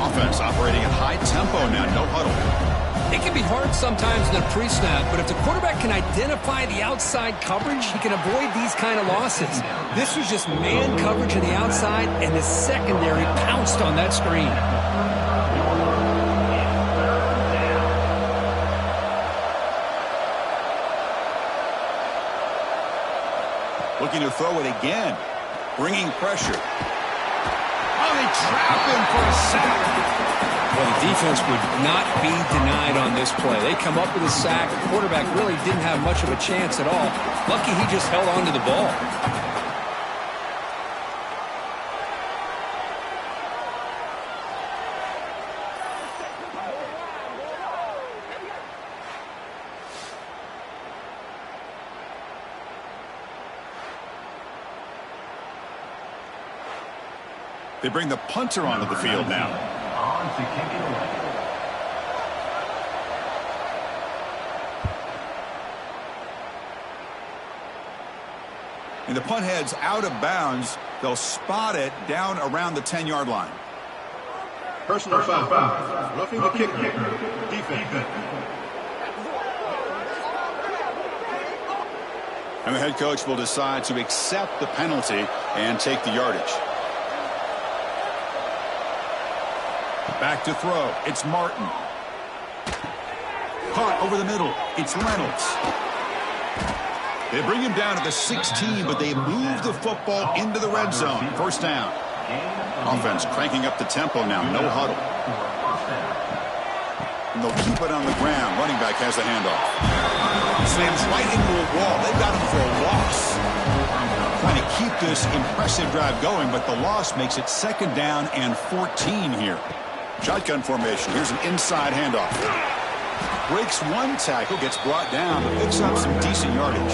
Offense operating at high tempo now, no huddle. It can be hard sometimes in a pre-snap, but if the quarterback can identify the outside coverage, he can avoid these kind of losses. This was just man coverage on the outside, and the secondary pounced on that screen. Looking to throw it again. Bringing pressure. Oh, they trap him for a sack. Well, the defense would not be denied on this play. They come up with a sack. The quarterback really didn't have much of a chance at all. Lucky he just held on to the ball. They bring the punter onto the field now. On to kick it away. And the punt heads out of bounds. They'll spot it down around the 10-yard line. Personal foul. Roughing the kicker. Defense. And the head coach will decide to accept the penalty and take the yardage. Back to throw. It's Martin. Caught over the middle. It's Reynolds. They bring him down to the 16, but they move the football into the red zone. First down. Offense cranking up the tempo now. No huddle. And they'll keep it on the ground. Running back has the handoff. Slams right into a wall. They've got him for a loss. Trying to keep this impressive drive going, but the loss makes it second down and 14 here. Shotgun formation. Here's an inside handoff. Breaks one tackle, gets brought down, but picks up some decent yardage.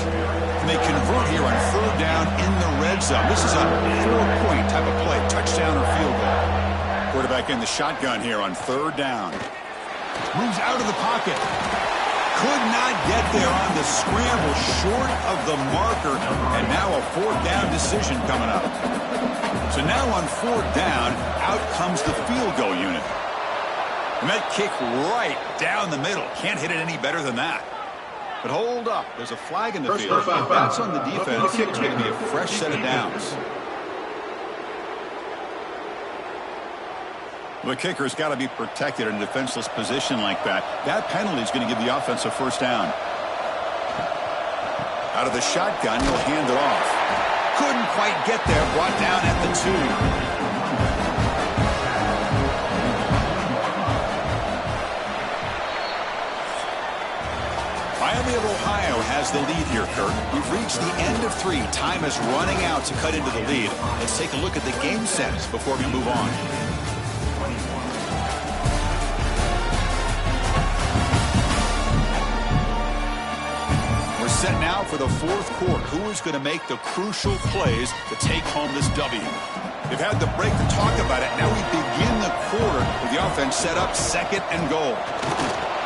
And they convert here on third down in the red zone. This is a 4-point type of play, touchdown or field goal. Quarterback in the shotgun here on third down. Moves out of the pocket. Could not get there on the scramble, short of the marker, and now a fourth down decision coming up. So now on fourth down, out comes the field goal unit. And that kick right down the middle. Can't hit it any better than that. But hold up. There's a flag in the field. That's on the defense. It's going to be a fresh set of downs. The kicker's got to be protected in a defenseless position like that. That penalty is going to give the offense a first down. Out of the shotgun, he'll hand it off. Couldn't quite get there. Brought down at the 2. Miami of Ohio has the lead here, Kirk. We've reached the end of 3. Time is running out to cut into the lead. Let's take a look at the game sets before we move on. We're set now for the fourth quarter. Who is going to make the crucial plays to take home this W? They've had the break to talk about it. Now we begin the quarter with the offense set up second and goal.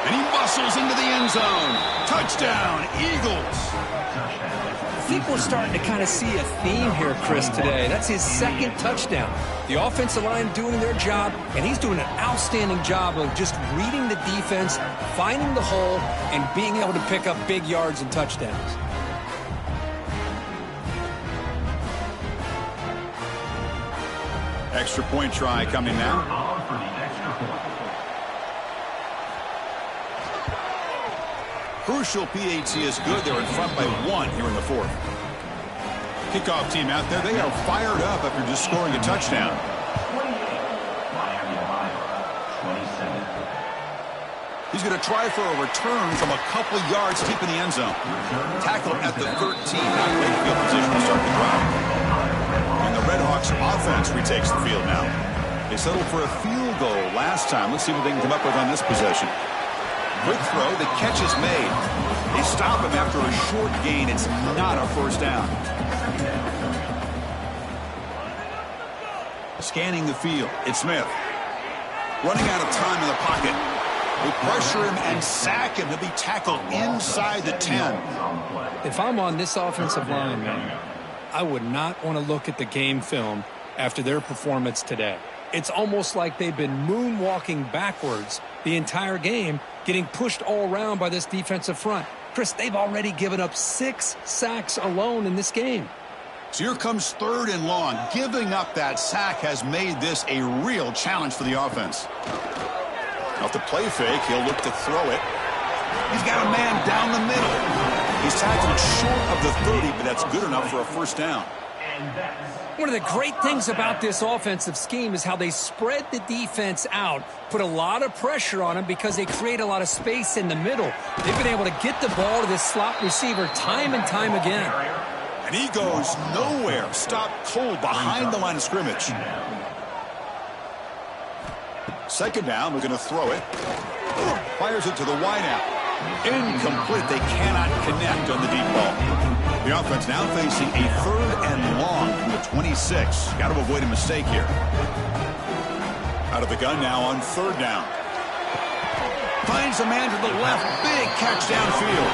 And he muscles into the end zone. Touchdown, Eagles. I think we're starting to kind of see a theme here, Chris, today. That's his second touchdown. The offensive line doing their job, and he's doing an outstanding job of just reading the defense, finding the hole, and being able to pick up big yards and touchdowns. Extra point try coming now. On for the crucial PAT is good. They're in front by 1 here in the 4th. Kickoff team out there. They are fired up after just scoring a touchdown. He's going to try for a return from a couple yards deep in the end zone. Tackle at the 13. Now great field position to start the drive. And the Red Hawks offense retakes the field now. They settled for a field goal last time. Let's see what they can come up with on this possession. Quick throw. The catch is made. They stop him after a short gain. It's not a first down. Scanning the field. It's Smith. Running out of time in the pocket. They pressure him and sack him. He'll be tackled inside the 10. If I'm on this offensive line, man, I would not want to look at the game film after their performance today. It's almost like they've been moonwalking backwards the entire game, getting pushed all around by this defensive front. Chris, they've already given up 6 sacks alone in this game. So here comes 3rd and long. Giving up that sack has made this a real challenge for the offense. Off the play fake, he'll look to throw it. He's got a man down the middle. He's tackled short of the 30, but that's good enough for a first down. One of the great things about this offensive scheme is how they spread the defense out, put a lot of pressure on them because they create a lot of space in the middle. They've been able to get the ball to this slot receiver time and time again. And he goes nowhere. Stopped cold behind the line of scrimmage. 2nd down, we're going to throw it. Fires it to the wideout. Incomplete. They cannot connect on the deep ball. The offense now facing a 3rd and long from the 26. Got to avoid a mistake here. Out of the gun now on 3rd down. Finds a man to the left. Big catch downfield.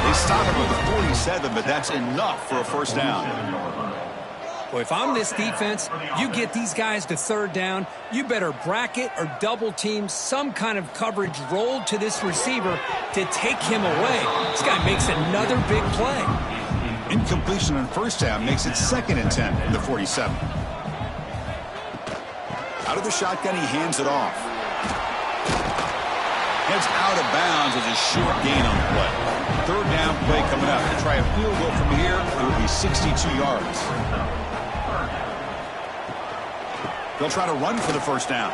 They stop him with the 47, but that's enough for a first down. Well, if I'm this defense, you get these guys to 3rd down, you better bracket or double team some kind of coverage rolled to this receiver to take him away. This guy makes another big play. Incompletion on 1st down makes it 2nd and 10 in the 47. Out of the shotgun, he hands it off. Heads out of bounds as a short gain on the play. 3rd down play coming up. To try a field goal from here, it will be 62 yards. They'll try to run for the first down.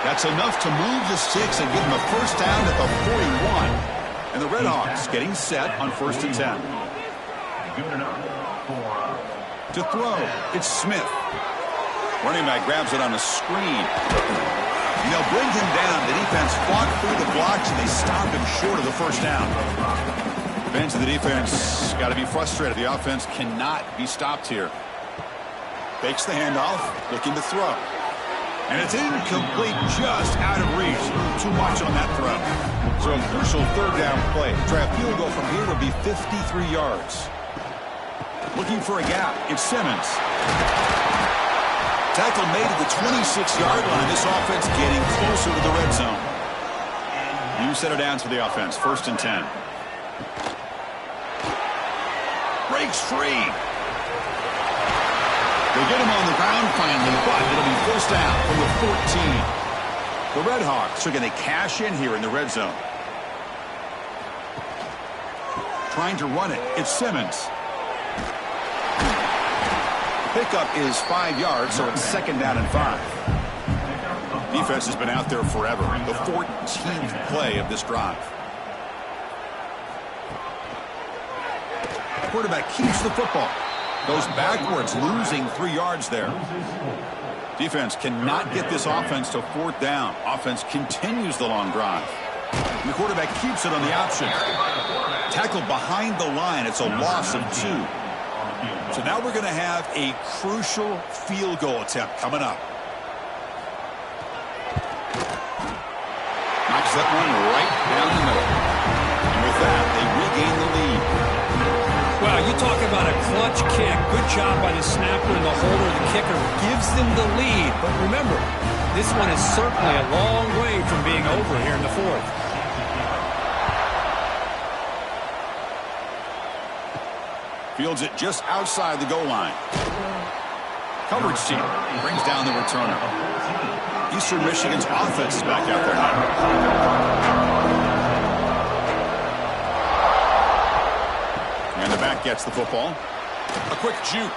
That's enough to move the sticks and give them a first down at the 41. And the Red Hawks getting set on 1st and 10. To throw, it's Smith. Running back grabs it on a screen. And they'll bring him down. The defense fought through the blocks, and they stop him short of the first down. Fans of the defense got to be frustrated. The offense cannot be stopped here. Fakes the handoff, looking to throw. And it's incomplete, just out of reach. Too much on that throw. So a crucial 3rd down play. Try a field goal from here will be 53 yards. Looking for a gap. It's Simmons. Tackle made at the 26-yard line. This offense getting closer to the red zone. New set of downs for the offense. 1st and 10. Breaks free. They get him on the ground finally, but it'll be first down from the 14. The Red Hawks are going to cash in here in the red zone. Trying to run it. It's Simmons. Pickup is 5 yards, so it's 2nd down and 5. Defense has been out there forever. The 14th play of this drive. Quarterback keeps the football. Goes backwards, losing 3 yards there. Defense cannot get this offense to 4th down. Offense continues the long drive. And the quarterback keeps it on the option. Tackled behind the line. It's a loss of 2. So now we're going to have a crucial field goal attempt coming up. Knocks that one right down the middle. And with that, they regain the lead. Wow, you talk about a clutch kick. Good job by the snapper and the holder. The kicker gives them the lead. But remember, this one is certainly a long way from being over here in the 4th. Fields it just outside the goal line. Coverage team brings down the returner. Eastern Michigan's offense is back out there now. gets the football. A quick juke.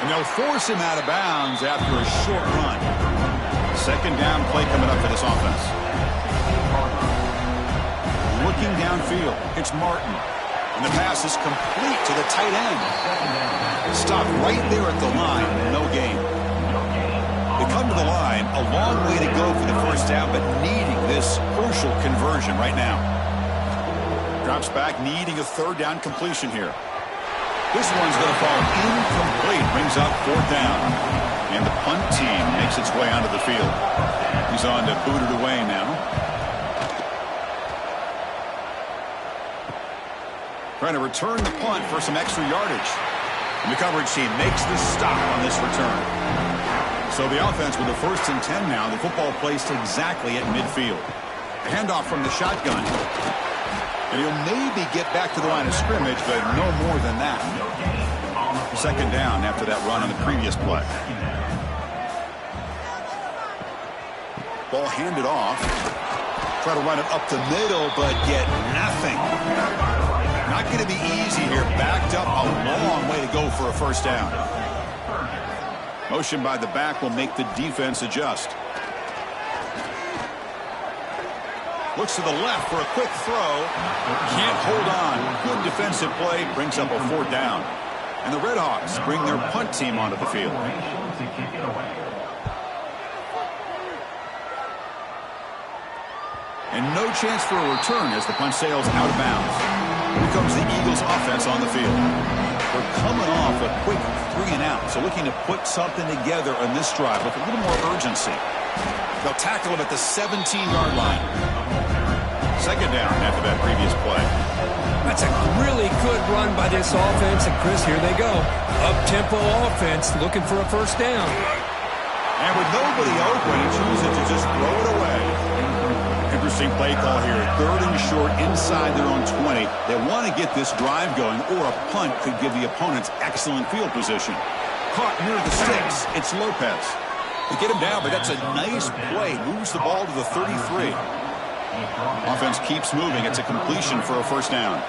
And they'll force him out of bounds after a short run. Second down play coming up for this offense. Looking downfield, it's Martin. And the pass is complete to the tight end. Stopped right there at the line, no gain. They come to the line, a long way to go for the first down, but needing this crucial conversion right now. Drops back, needing a third down completion here. This one's going to fall incomplete, brings up fourth down. And the punt team makes its way onto the field. He's on to boot it away now. Trying to return the punt for some extra yardage. And the coverage team makes the stop on this return. So the offense with the 1st and 10 now. The football placed exactly at midfield. A handoff from the shotgun. And he'll maybe get back to the line of scrimmage, but no more than that. Second down after that run on the previous play. Ball handed off. Try to run it up the middle, but get nothing. Not going to be easy here. Backed up a long way to go for a first down. Motion by the back will make the defense adjust. Looks to the left for a quick throw. Can't hold on. Good defensive play. Brings up a fourth down. And the Redhawks bring their punt team onto the field. And no chance for a return as the punt sails out of bounds. Here comes the Eagles offense on the field. We're coming off a quick 3 and out, so looking to put something together on this drive with a little more urgency. They'll tackle him at the 17-yard line. Second down after that previous play. That's a really good run by this offense. And, Chris, here they go. Up-tempo offense looking for a first down. And with nobody open, he chooses to just throw it away. Interesting play call here. 3rd and short inside their own 20. They want to get this drive going, or a punt could give the opponents excellent field position. Caught near the sticks. It's Lopez. They get him down, but that's a nice play. Moves the ball to the 33. Offense keeps moving. It's a completion for a first down.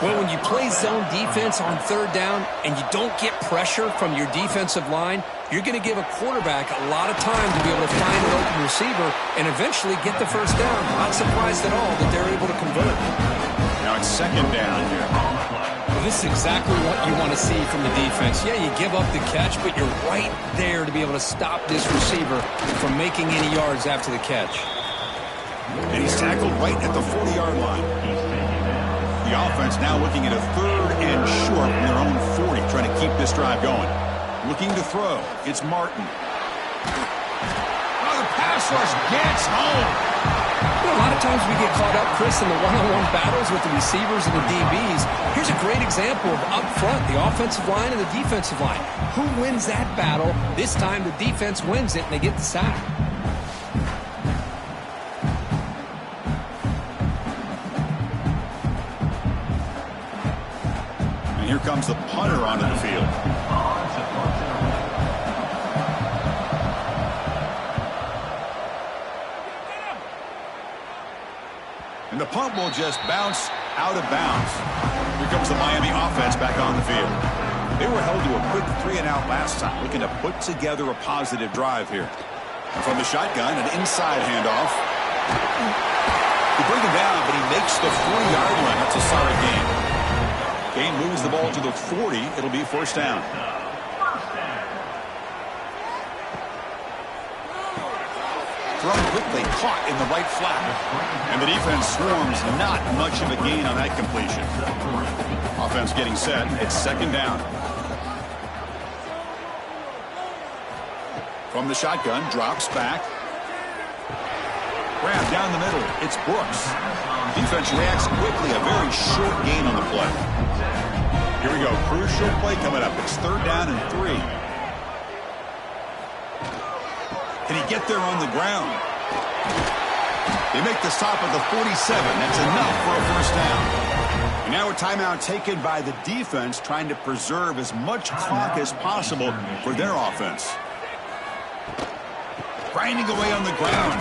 Well, when you play zone defense on 3rd down and you don't get pressure from your defensive line, you're going to give a quarterback a lot of time to be able to find an open receiver and eventually get the first down. Not surprised at all that they're able to convert. Now it's second down here. Well, this is exactly what you want to see from the defense. Yeah, you give up the catch, but you're right there to be able to stop this receiver from making any yards after the catch. And he's tackled right at the 40-yard line. The offense now looking at a 3rd and short from their own 40, trying to keep this drive going. Looking to throw. It's Martin. Oh, the pass rush gets home. You know, a lot of times we get caught up, Chris, in the one-on-one battles with the receivers and the DBs. Here's a great example of up front, the offensive line and the defensive line. Who wins that battle? This time the defense wins it, and they get the sack. And here comes the punter onto the field. And the punt will just bounce out of bounds. Here comes the Miami offense back on the field. They were held to a quick 3 and out last time, looking to put together a positive drive here. And from the shotgun, an inside handoff. They bring him down, but he makes the 40-yard line. That's a sorry gain. Game moves the ball to the 40. It'll be first down. Thrown quickly, caught in the right flat. And the defense swarms, not much of a gain on that completion. Offense getting set. It's second down. From the shotgun, drops back. Grab down the middle. It's Brooks. Defense reacts quickly. A very short gain on the play. Here we go. Crucial play coming up. It's 3rd down and 3. Can he get there on the ground? They make the stop at the 47. That's enough for a first down. And now a timeout taken by the defense, trying to preserve as much clock as possible for their offense. Grinding away on the ground.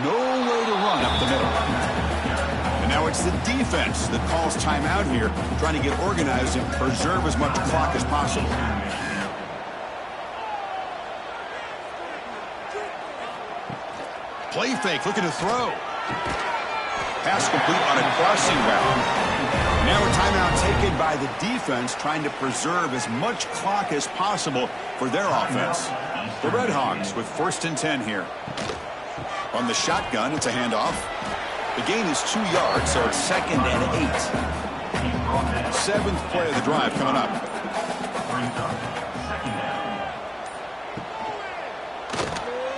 No way to run up the middle. And now Now it's the defense that calls timeout here, trying to get organized and preserve as much clock as possible. Play fake, looking to throw. Pass complete on a crossing route. Now a timeout taken by the defense, trying to preserve as much clock as possible for their offense. The Red Hawks with 1st and 10 here. On the shotgun, it's a handoff. The gain is 2 yards, so it's 2nd and 8. 7th play of the drive coming up.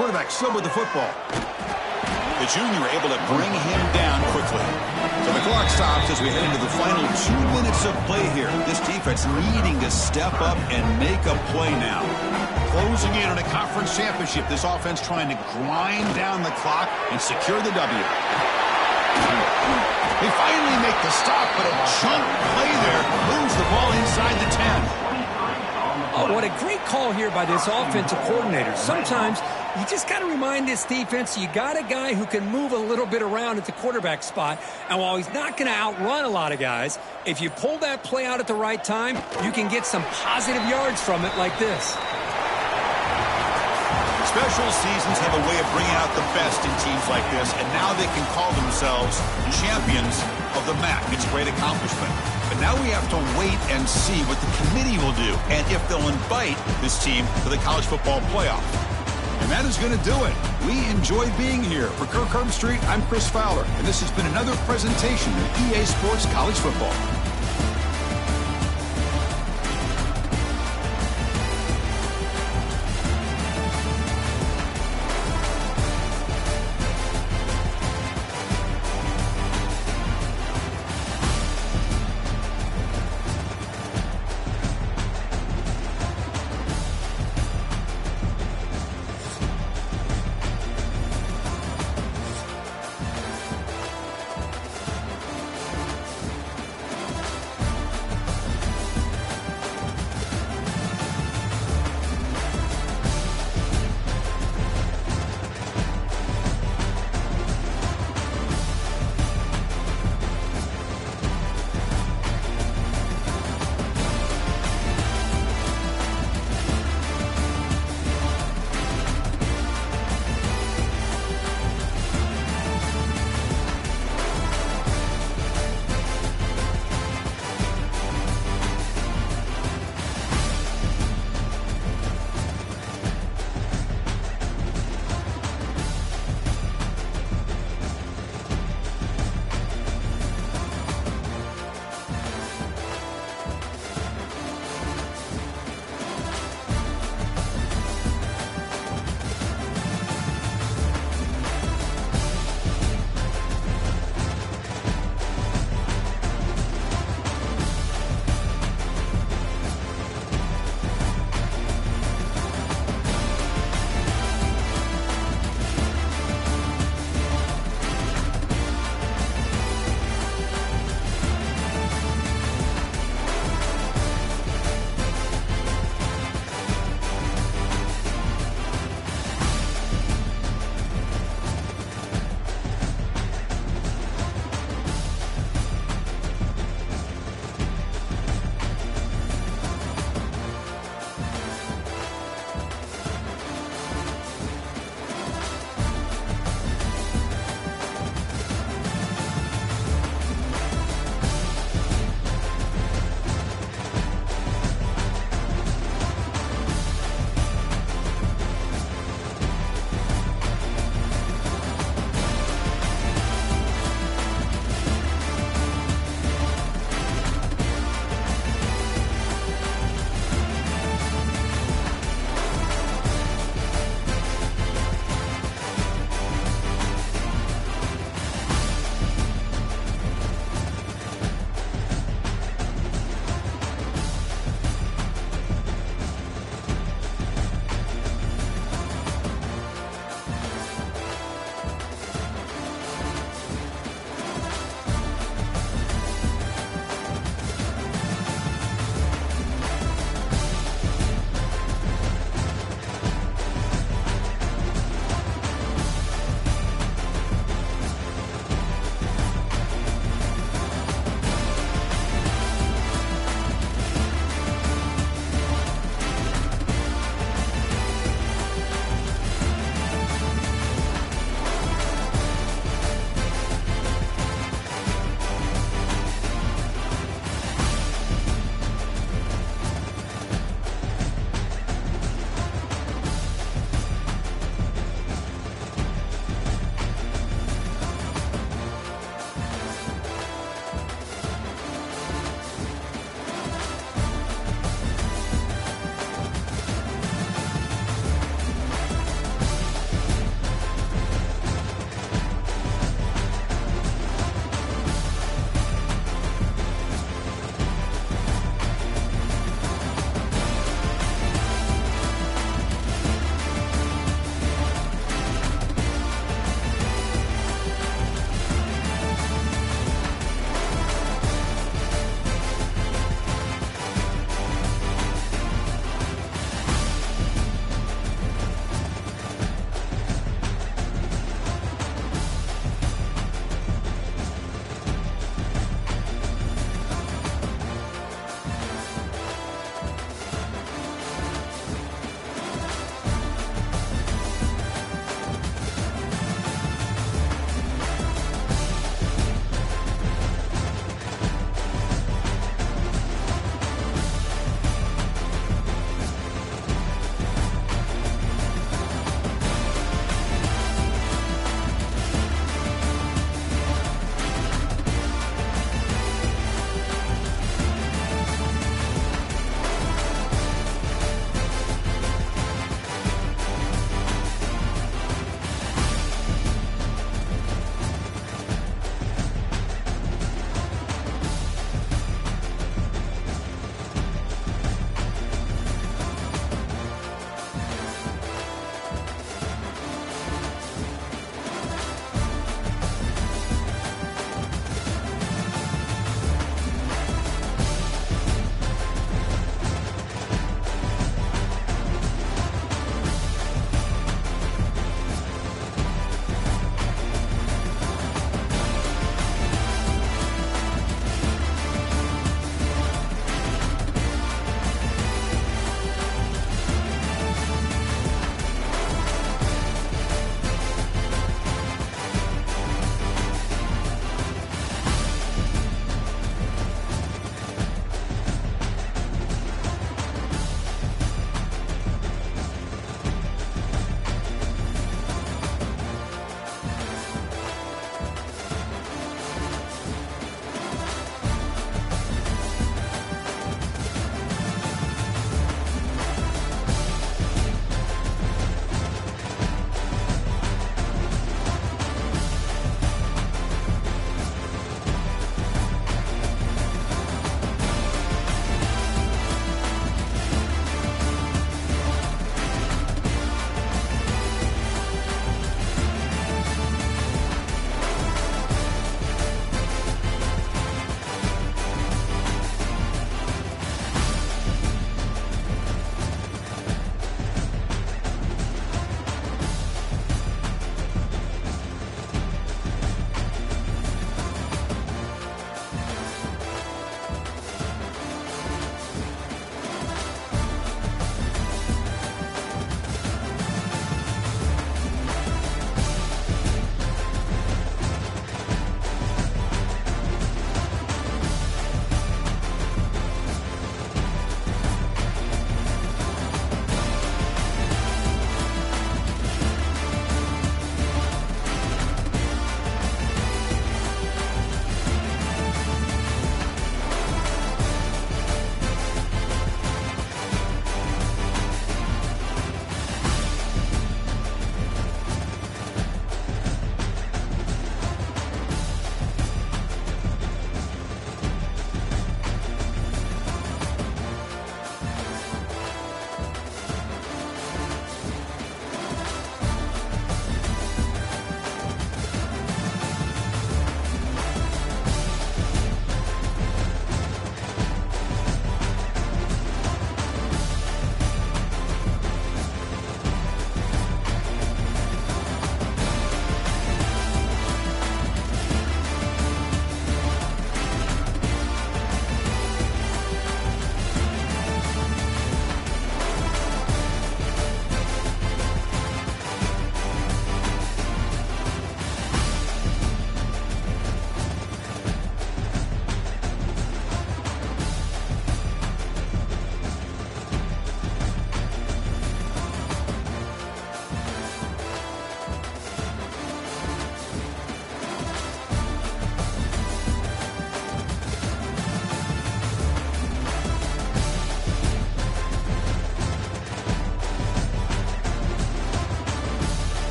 Quarterback still with the football. The junior able to bring him down quickly. So the clock stops as we head into the final 2 minutes of play here. This defense needing to step up and make a play now. Closing in on a conference championship, this offense trying to grind down the clock and secure the W. They finally make the stop, but a chunk play there moves the ball inside the 10. Oh, what a great call here by this offensive coordinator. Sometimes you just got to remind this defense you got a guy who can move a little bit around at the quarterback spot. And while he's not going to outrun a lot of guys, if you pull that play out at the right time, you can get some positive yards from it like this. Special seasons have a way of bringing out the best in teams like this, and now they can call themselves champions of the MAC. It's a great accomplishment. But now we have to wait and see what the committee will do and if they'll invite this team to the college football playoff. And that is going to do it. We enjoy being here. For Kirk Herbstreit, I'm Chris Fowler, and this has been another presentation of EA Sports College Football.